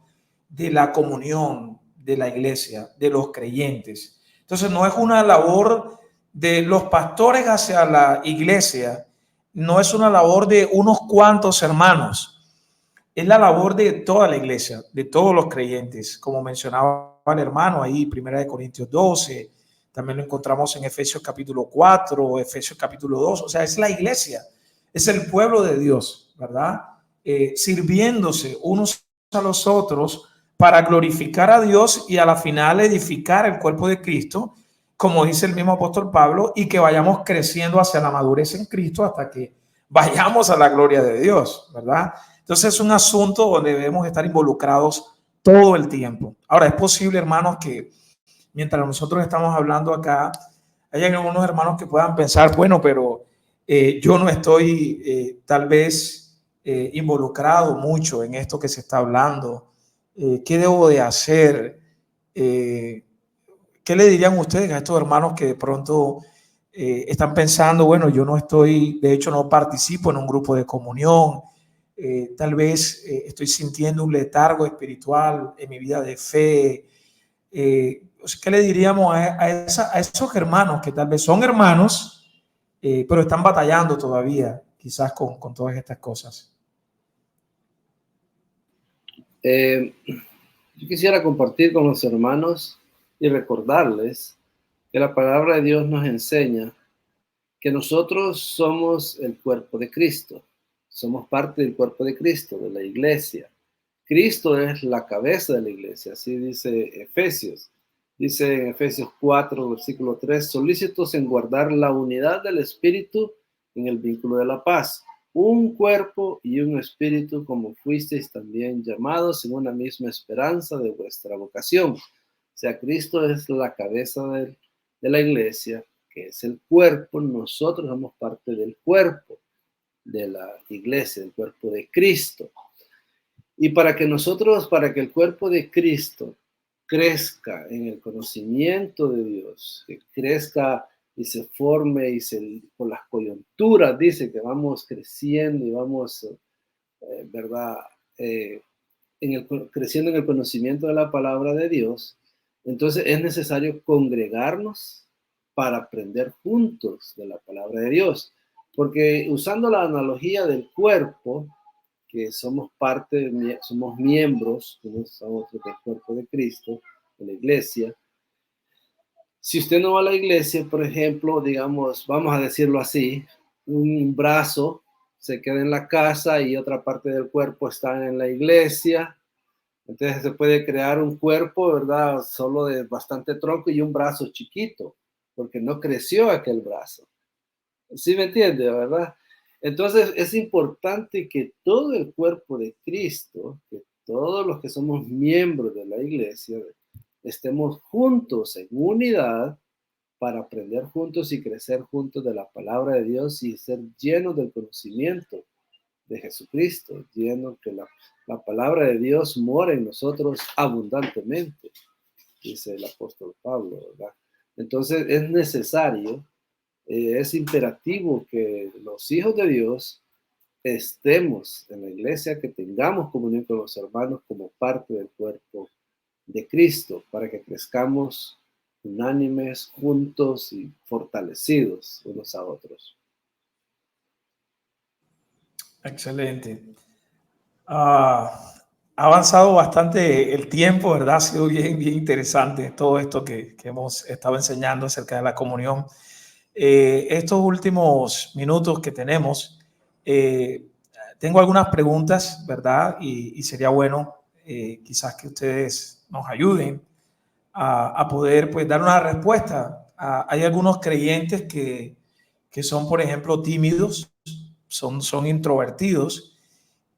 de la comunión de la iglesia, de los creyentes. Entonces no es una labor de los pastores hacia la iglesia, no es una labor de unos cuantos hermanos, es la labor de toda la iglesia, de todos los creyentes, como mencionaba el hermano ahí, 1 Corintios 12, también lo encontramos en Efesios capítulo 4, Efesios capítulo 2, o sea, es la iglesia, es el pueblo de Dios, ¿verdad? Sirviéndose unos a los otros para glorificar a Dios y a la final edificar el cuerpo de Cristo, como dice el mismo apóstol Pablo, y que vayamos creciendo hacia la madurez en Cristo hasta que vayamos a la gloria de Dios, ¿verdad? Entonces es un asunto donde debemos estar involucrados todo el tiempo. Ahora, es posible, hermanos, que mientras nosotros estamos hablando acá, hay algunos hermanos que puedan pensar, bueno, pero yo no estoy tal vez involucrado mucho en esto que se está hablando. ¿Qué debo de hacer? ¿Qué le dirían ustedes a estos hermanos que de pronto están pensando, bueno, yo no estoy, de hecho no participo en un grupo de comunión, tal vez estoy sintiendo un letargo espiritual en mi vida de fe? ¿Qué le diríamos a esos hermanos que tal vez son hermanos, pero están batallando todavía quizás con todas estas cosas? Yo quisiera compartir con los hermanos y recordarles que la palabra de Dios nos enseña que nosotros somos el cuerpo de Cristo, somos parte del cuerpo de Cristo, de la iglesia. Cristo es la cabeza de la iglesia, así dice Efesios. Dice en Efesios 4, versículo 3, solícitos en guardar la unidad del espíritu en el vínculo de la paz. Un cuerpo y un espíritu, como fuisteis también llamados en una misma esperanza de vuestra vocación. O sea, Cristo es la cabeza de la iglesia, que es el cuerpo. Nosotros somos parte del cuerpo de la iglesia, del cuerpo de Cristo. Y para que el cuerpo de Cristo crezca en el conocimiento de Dios, que crezca y se forme por las coyunturas, dice que vamos creciendo y vamos, ¿verdad? Creciendo en el conocimiento de la palabra de Dios, entonces es necesario congregarnos para aprender juntos de la palabra de Dios. Porque usando la analogía del cuerpo, que somos somos miembros, somos del cuerpo de Cristo, de la iglesia. Si usted no va a la iglesia, por ejemplo, digamos, vamos a decirlo así, un brazo se queda en la casa y otra parte del cuerpo está en la iglesia, Entonces se puede crear un cuerpo, ¿verdad? Solo de bastante tronco y un brazo chiquito, porque no creció aquel brazo. ¿Sí me entiende, verdad? Entonces es importante que todo el cuerpo de Cristo, que todos los que somos miembros de la iglesia, estemos juntos en unidad para aprender juntos y crecer juntos de la palabra de Dios y ser llenos del conocimiento de Jesucristo, llenos que la palabra de Dios mora en nosotros abundantemente, dice el apóstol Pablo, ¿verdad? Entonces es necesario, es imperativo que los hijos de Dios estemos en la iglesia, que tengamos comunión con los hermanos como parte del cuerpo de Cristo, para que crezcamos unánimes, juntos y fortalecidos unos a otros. Excelente. Ha avanzado bastante el tiempo, ¿verdad? Ha sido bien interesante todo esto que hemos estado enseñando acerca de la comunión. Estos últimos minutos que tenemos, tengo algunas preguntas, ¿verdad? Y sería bueno quizás que ustedes nos ayuden a poder pues, dar una respuesta. Hay algunos creyentes que son, por ejemplo, tímidos, son introvertidos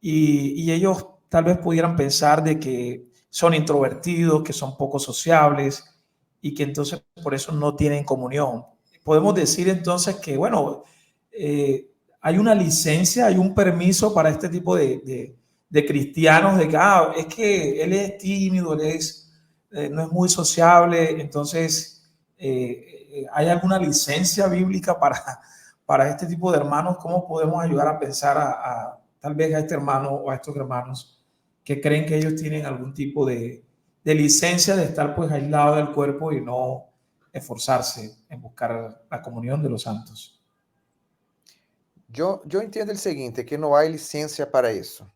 y ellos tal vez pudieran pensar de que son introvertidos, que son poco sociables y que entonces por eso no tienen comunión. Podemos decir entonces que, bueno, hay una licencia, hay un permiso para este tipo de cristianos de que es que él es tímido, no es muy sociable, entonces hay alguna licencia bíblica para este tipo de hermanos. ¿Cómo podemos ayudar a pensar tal vez a este hermano o a estos hermanos que creen que ellos tienen algún tipo de licencia de estar pues aislado del cuerpo y no esforzarse en buscar la comunión de los santos? Yo entiendo el siguiente, que no hay licencia para eso.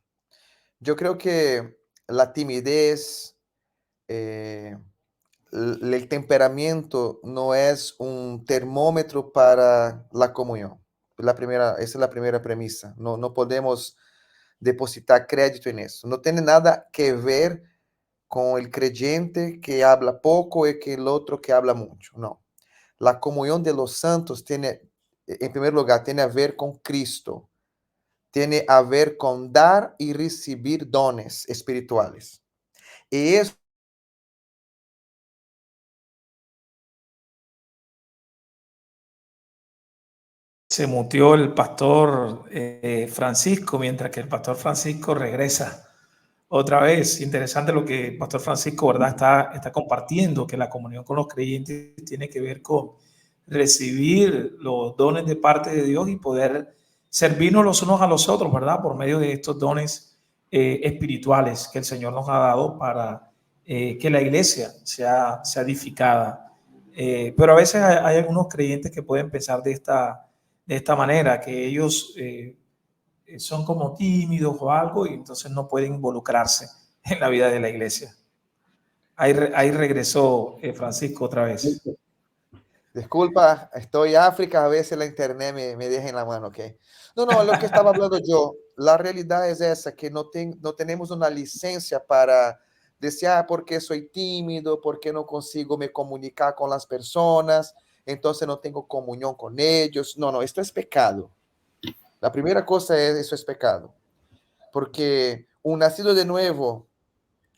Yo creo que la timidez, eh, el temperamento no es un termómetro para la comunión. Esa es la primera premisa. No, no podemos depositar crédito en eso. No tiene nada que ver con el creyente que habla poco y que el otro que habla mucho. No. La comunión de los santos tiene, en primer lugar, tiene a ver con Cristo. Tiene a ver con dar y recibir dones espirituales. Y eso Se mutió el pastor Francisco, mientras que el pastor Francisco regresa otra vez. Interesante lo que el pastor Francisco, ¿verdad? Está compartiendo, que la comunión con los creyentes tiene que ver con recibir los dones de parte de Dios y poder servirnos los unos a los otros, ¿verdad? Por medio de estos dones espirituales que el Señor nos ha dado para que la iglesia sea edificada. Pero a veces hay algunos creyentes que pueden pensar de esta manera, que ellos son como tímidos o algo y entonces no pueden involucrarse en la vida de la iglesia. Ahí regresó Francisco otra vez. Disculpa, estoy en África, a veces la internet me deja en la mano, ¿ok? No, no, lo que estaba hablando yo, la realidad es esa, que no tenemos una licencia para decir, porque soy tímido, porque no consigo me comunicar con las personas, entonces no tengo comunión con ellos. No, no, esto es pecado. La primera cosa es, eso es pecado, porque un nacido de nuevo,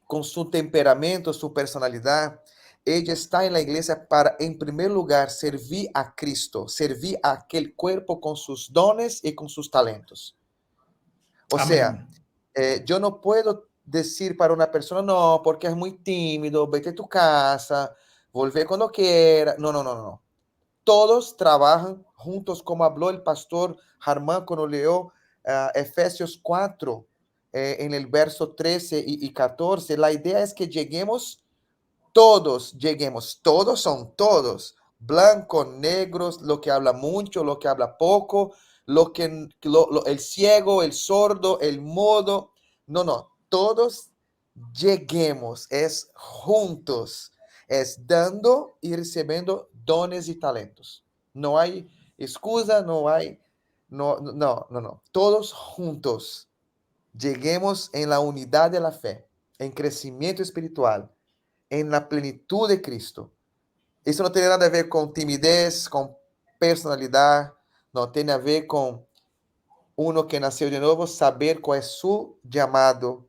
con su temperamento, su personalidad, ella está en la iglesia para, en primer lugar, servir a Cristo, servir a aquel cuerpo con sus dones y con sus talentos. O sea, Amén. yo no puedo decir para una persona, no, porque es muy tímido, vete a tu casa, volver cuando quiera. No, no, no, no. Todos trabajan juntos, como habló el pastor Harmán cuando leyó Efesios 4, en el verso 13 y 14. La idea es que lleguemos, todos son todos, blancos, negros, lo que habla mucho, lo que habla poco, el ciego, el sordo, el mudo. No, no, todos lleguemos, es juntos, es dando y recibiendo dones y talentos. No hay excusa, no, todos juntos lleguemos en la unidad de la fe. en crecimiento espiritual, en la plenitud de Cristo. Eso no tiene nada a ver con timidez, con personalidad, no, tiene a ver con uno que nació de nuevo, saber cuál es su llamado,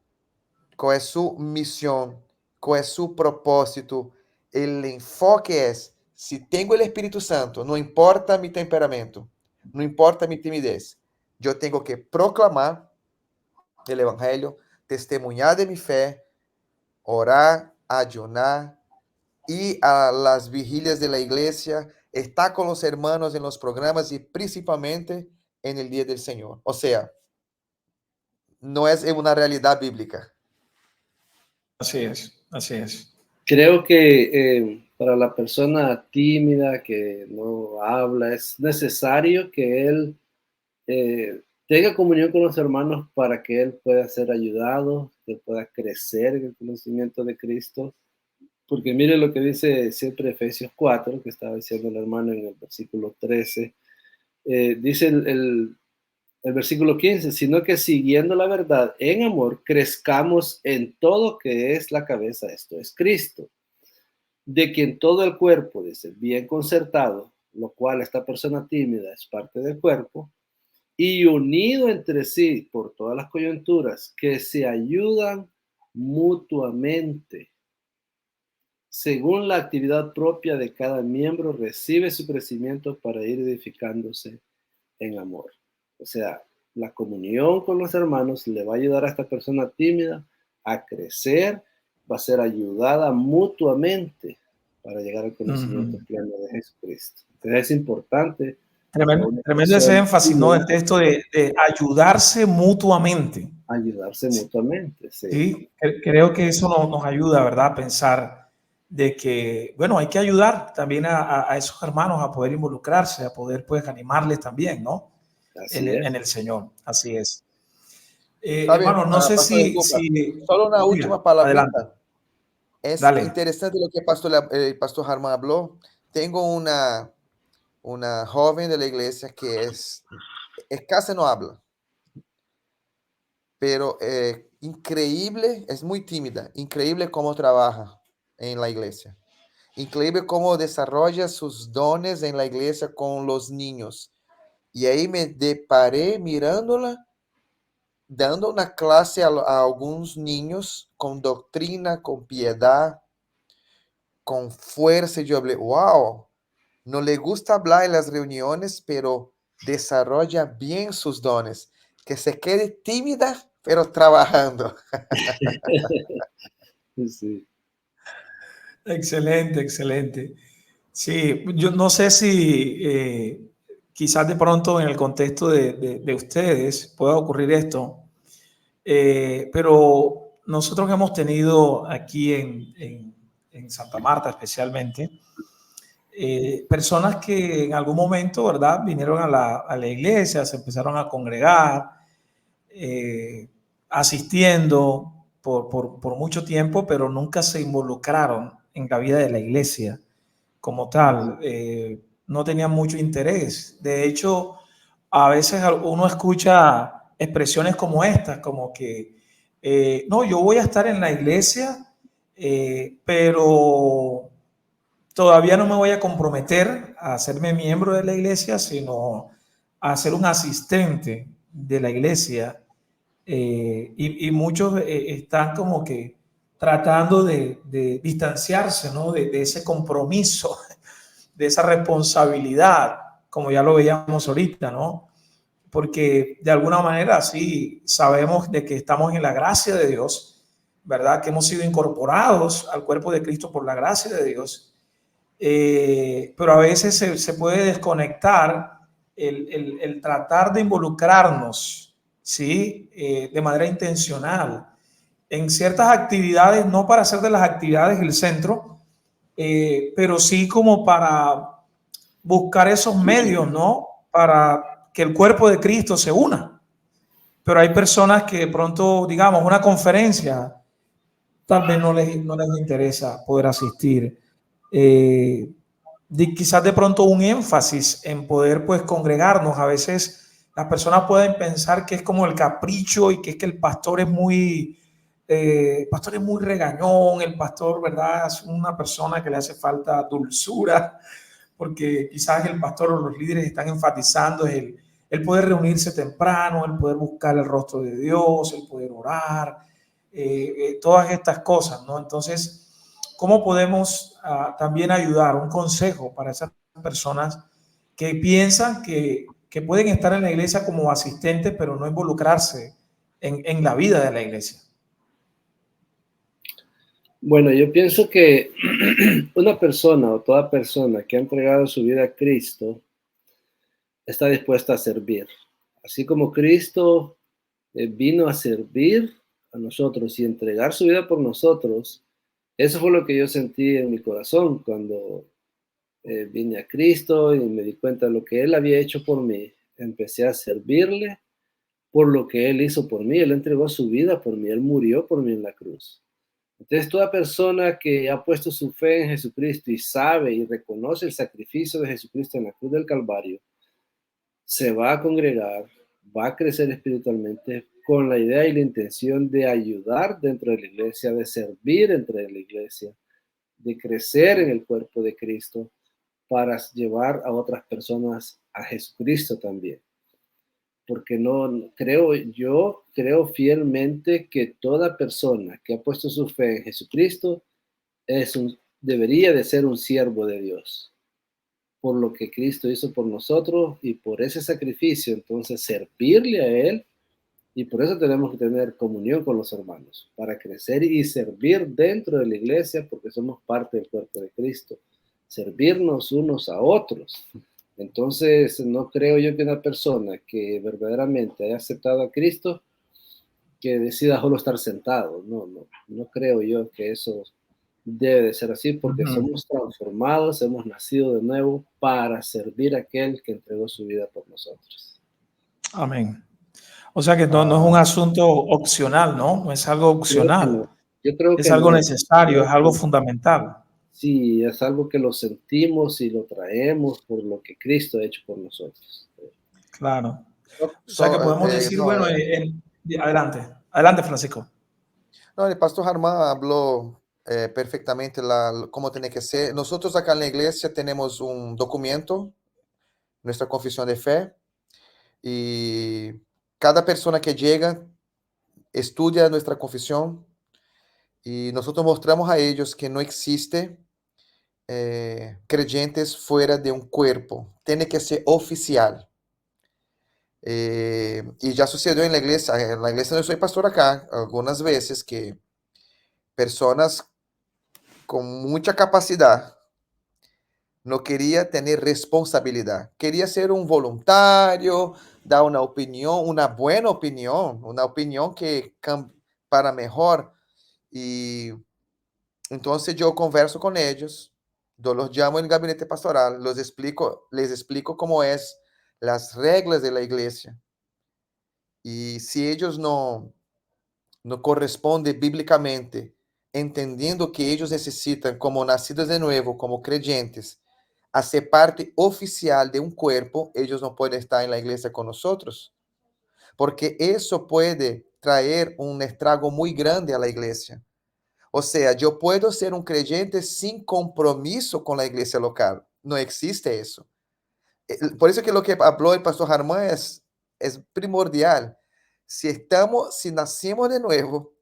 cuál es su misión, cuál es su propósito. El enfoque es, si tengo el Espíritu Santo, no importa mi temperamento, no importa mi timidez, yo tengo que proclamar el Evangelio, testimoniar de mi fe, orar, ayunar, ir a las vigilias de la iglesia, estar con los hermanos en los programas y principalmente en el día del Señor. O sea, no es una realidad bíblica. Así es, así es. Creo que para la persona tímida que no habla, es necesario que él tenga comunión con los hermanos para que él pueda ser ayudado, que pueda crecer en el conocimiento de Cristo. Porque mire lo que dice siempre Efesios 4, que estaba diciendo el hermano en el versículo 13. Dice el versículo 15, sino que siguiendo la verdad en amor, crezcamos en todo que es la cabeza, esto es Cristo, de quien todo el cuerpo, dice, bien concertado, lo cual esta persona tímida es parte del cuerpo, y unido entre sí por todas las coyunturas, que se ayudan mutuamente. Según la actividad propia de cada miembro, recibe su crecimiento para ir edificándose en amor. O sea, la comunión con los hermanos le va a ayudar a esta persona tímida a crecer, va a ser ayudada mutuamente para llegar al conocimiento pleno de Jesucristo. Entonces es importante. Tremendo ese énfasis, ¿no? El texto de ayudarse mutuamente. Ayudarse mutuamente, sí. Sí, creo que eso nos ayuda, ¿verdad? A pensar de que, bueno, hay que ayudar también a esos hermanos a poder involucrarse, a poder, pues, animarles también, ¿no? En el Señor, así es. Hermano, no sé si solo una última palabrita. Es Dale. interesante lo que el pastor Harman habló. Tengo una joven de la iglesia que es casi no habla, pero increíble, es muy tímida, increíble cómo trabaja en la iglesia, increíble cómo desarrolla sus dones en la iglesia con los niños. Y ahí me deparé mirándola, dando una clase a algunos niños con doctrina, con piedad, con fuerza. Y yo hablé, wow, no le gusta hablar en las reuniones, pero desarrolla bien sus dones. Que se quede tímida, pero trabajando. Sí. Excelente, excelente. Sí, yo no sé si quizás de pronto en el contexto de ustedes pueda ocurrir esto, pero nosotros hemos tenido aquí en Santa Marta especialmente, personas que en algún momento, ¿verdad?, vinieron a la iglesia, se empezaron a congregar, asistiendo por mucho tiempo, pero nunca se involucraron en la vida de la iglesia como tal. No tenían mucho interés. De hecho, a veces uno escucha expresiones como estas, como que, no, yo voy a estar en la iglesia, pero todavía no me voy a comprometer a hacerme miembro de la iglesia, sino a ser un asistente de la iglesia. Y muchos están como que tratando de distanciarse, ¿no?, de ese compromiso, de esa responsabilidad, como ya lo veíamos ahorita, ¿no? Porque de alguna manera sí sabemos de que estamos en la gracia de Dios, ¿verdad? Que hemos sido incorporados al cuerpo de Cristo por la gracia de Dios. Pero a veces se puede desconectar el tratar de involucrarnos, ¿sí? De manera intencional en ciertas actividades, no para hacer de las actividades el centro, pero sí como para buscar esos medios, ¿no? Para que el cuerpo de Cristo se una. Pero hay personas que de pronto, digamos, una conferencia, tal vez no les interesa poder asistir. Quizás de pronto un énfasis en poder, pues, congregarnos. A veces las personas pueden pensar que es como el capricho y que es que el pastor es muy pastor es muy regañón, el pastor, ¿verdad? Es una persona que le hace falta dulzura, porque quizás el pastor o los líderes están enfatizando el poder reunirse temprano, el poder buscar el rostro de Dios, el poder orar, todas estas cosas, ¿no? Entonces, ¿cómo podemos también ayudar? Un consejo para esas personas que piensan que pueden estar en la iglesia como asistentes, pero no involucrarse en la vida de la iglesia. Bueno, yo pienso que una persona o toda persona que ha entregado su vida a Cristo está dispuesta a servir. Así como Cristo vino a servir a nosotros y entregar su vida por nosotros, eso fue lo que yo sentí en mi corazón cuando vine a Cristo y me di cuenta de lo que Él había hecho por mí. Empecé a servirle por lo que Él hizo por mí. Él entregó su vida por mí, Él murió por mí en la cruz. Entonces, toda persona que ha puesto su fe en Jesucristo y sabe y reconoce el sacrificio de Jesucristo en la cruz del Calvario, se va a congregar, va a crecer espiritualmente con la idea y la intención de ayudar dentro de la iglesia, de servir entre la iglesia, de crecer en el cuerpo de Cristo para llevar a otras personas a Jesucristo también. Porque yo creo fielmente que toda persona que ha puesto su fe en Jesucristo debería de ser un siervo de Dios, por lo que Cristo hizo por nosotros y por ese sacrificio, entonces servirle a Él, y por eso tenemos que tener comunión con los hermanos, para crecer y servir dentro de la iglesia, porque somos parte del cuerpo de Cristo, servirnos unos a otros. Entonces, no creo yo que una persona que verdaderamente haya aceptado a Cristo, que decida solo estar sentado. No creo yo que eso debe de ser así, porque somos transformados, hemos nacido de nuevo para servir a aquel que entregó su vida por nosotros. Amén. O sea que no es un asunto opcional, ¿no? No es algo opcional. Yo creo que es algo no. Necesario, es algo fundamental. Sí, es algo que lo sentimos y lo traemos por lo que Cristo ha hecho por nosotros. Claro. O sea que podemos decir, bueno, adelante, Francisco. No, el pastor Harman habló perfectamente cómo tiene que ser. Nosotros acá en la iglesia tenemos un documento, nuestra confesión de fe, y cada persona que llega estudia nuestra confesión y nosotros mostramos a ellos que no existe creyentes fuera de un cuerpo, tiene que ser oficial. Y ya sucedió en la iglesia donde soy pastor acá, algunas veces que personas con mucha capacidad no quería tener responsabilidad, quería ser un voluntario, dar una opinión, una buena opinión, una opinión que para mejor. Y entonces yo converso con ellos, yo los llamo en el gabinete pastoral, les explico cómo es las reglas de la iglesia. Y si ellos no corresponden bíblicamente, entendiendo que ellos necesitan, como nacidos de nuevo, como creyentes, a ser parte oficial de un cuerpo, ellos no pueden estar en la iglesia con nosotros, porque eso puede traer un estrago muy grande a la iglesia. O sea, yo puedo ser un creyente sin compromiso con la iglesia local. No existe eso. Por eso que lo que habló el pastor Harman es primordial. Si nacimos de nuevo,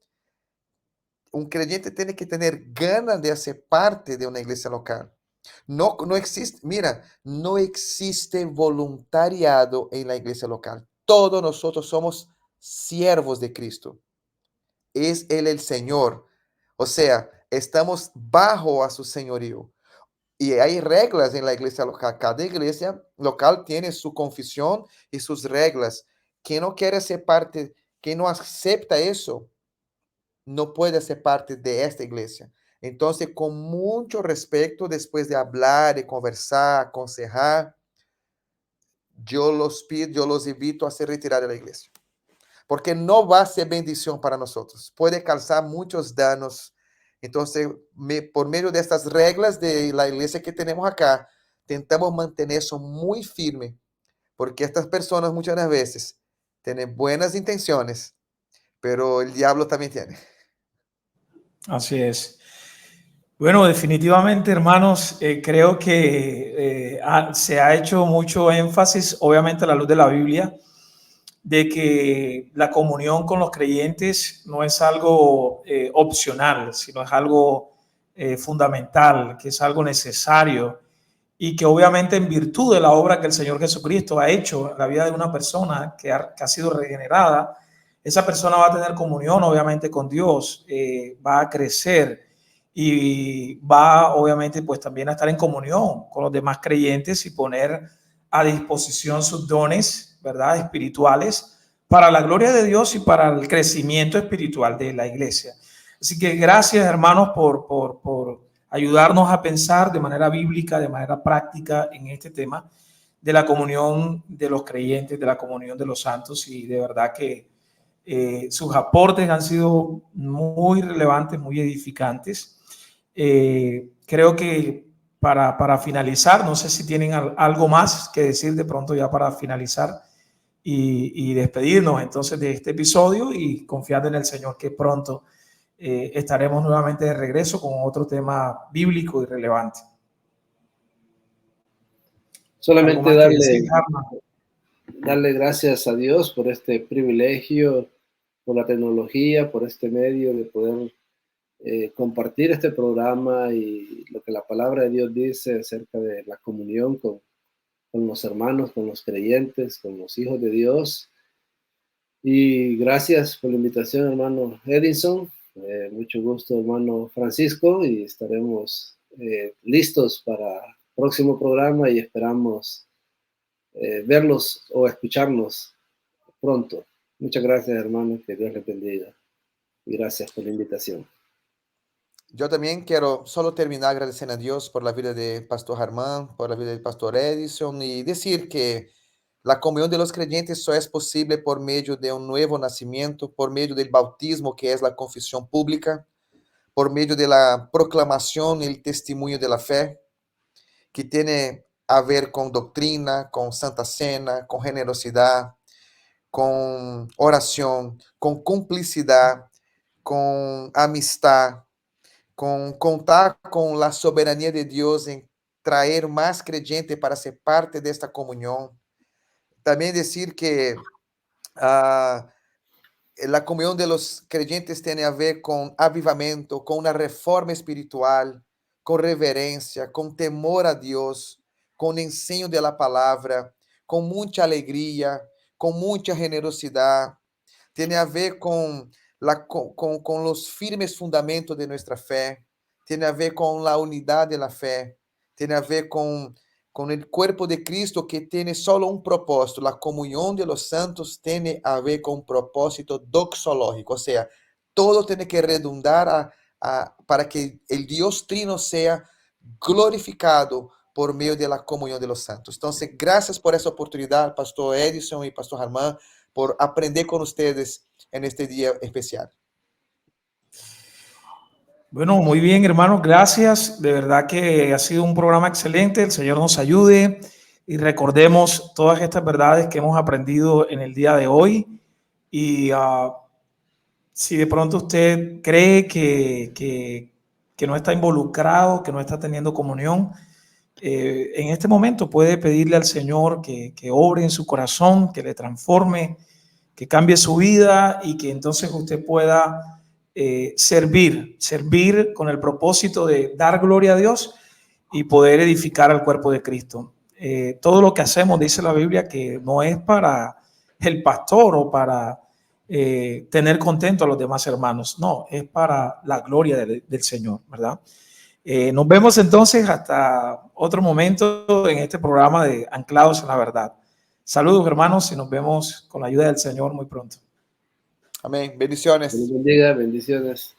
un creyente tiene que tener ganas de hacer parte de una iglesia local. No existe, mira, no existe voluntariado en la iglesia local. Todos nosotros somos siervos de Cristo. Es Él el Señor. O sea, estamos bajo a su señorío. Y hay reglas en la iglesia local. Cada iglesia local tiene su confesión y sus reglas. Quien no quiere ser parte, quien no acepta eso, no puede ser parte de esta iglesia. Entonces, con mucho respeto, después de hablar, de conversar, aconsejar, yo los invito a se retirar de la iglesia. Porque no va a ser bendición para nosotros. Puede causar muchos daños. Entonces, por medio de estas reglas de la iglesia que tenemos acá, tentamos mantener eso muy firme. Porque estas personas muchas veces tienen buenas intenciones, pero el diablo también tiene. Así es. Bueno, definitivamente, hermanos, creo que se ha hecho mucho énfasis, obviamente a la luz de la Biblia, de que la comunión con los creyentes no es algo opcional, sino es algo fundamental, que es algo necesario y que obviamente en virtud de la obra que el Señor Jesucristo ha hecho en la vida de una persona que ha sido regenerada, esa persona va a tener comunión obviamente con Dios, va a crecer y va obviamente pues también a estar en comunión con los demás creyentes y poner a disposición sus dones, ¿verdad? Espirituales para la gloria de Dios y para el crecimiento espiritual de la iglesia. Así que gracias, hermanos, por ayudarnos a pensar de manera bíblica, de manera práctica en este tema de la comunión de los creyentes, de la comunión de los santos, y de verdad que sus aportes han sido muy relevantes, muy edificantes. Creo que para finalizar, no sé si tienen algo más que decir de pronto ya para finalizar y despedirnos entonces de este episodio y confiando en el Señor que pronto estaremos nuevamente de regreso con otro tema bíblico y relevante. Solamente darle gracias a Dios por este privilegio, por la tecnología, por este medio de poder compartir este programa y lo que la palabra de Dios dice acerca de la comunión con los hermanos, con los creyentes, con los hijos de Dios. Y gracias por la invitación, hermano Edison. Mucho gusto, hermano Francisco, y estaremos listos para el próximo programa y esperamos verlos o escucharnos pronto. Muchas gracias, hermano, que Dios les bendiga. Y gracias por la invitación. Yo también quiero solo terminar agradeciendo a Dios por la vida de Pastor Germán, por la vida del Pastor Edison y decir que la comunión de los creyentes solo es posible por medio de un nuevo nacimiento, por medio del bautismo, que es la confesión pública, por medio de la proclamación y el testimonio de la fe, que tiene a ver con doctrina, con Santa Cena, con generosidad, con oración, con cumplicidad, con amistad, con contar con la soberanía de Dios en traer más creyentes para ser parte de esta comunión. También decir que la comunión de los creyentes tiene a ver con avivamiento, con una reforma espiritual, con reverencia, con temor a Dios, con enseño de la palabra, con mucha alegría, con mucha generosidad. Tiene a ver con los firmes fundamentos de nuestra fe. Tiene a ver con la unidad de la fe. Tiene a ver con el cuerpo de Cristo, que tiene solo un propósito. La comunión de los santos tiene a ver con un propósito doxológico, o sea, todo tiene que redundar para que el Dios Trino sea glorificado por medio de la comunión de los santos. Entonces, gracias por esa oportunidad, Pastor Edison y Pastor Germán, por aprender con ustedes en este día especial. Bueno, muy bien, hermanos, gracias. De verdad que ha sido un programa excelente. El Señor nos ayude y recordemos todas estas verdades que hemos aprendido en el día de hoy. Y si de pronto usted cree que no está involucrado, que no está teniendo comunión, en este momento puede pedirle al Señor que obre en su corazón, que le transforme, que cambie su vida y que entonces usted pueda servir con el propósito de dar gloria a Dios y poder edificar al cuerpo de Cristo. Todo lo que hacemos, dice la Biblia, que no es para el pastor o para tener contento a los demás hermanos, no, es para la gloria del Señor, ¿verdad? Nos vemos entonces hasta otro momento en este programa de Anclados en la Verdad. Saludos, hermanos, y nos vemos con la ayuda del Señor muy pronto. Amén. Bendiciones. Dios bendiga, bendiciones.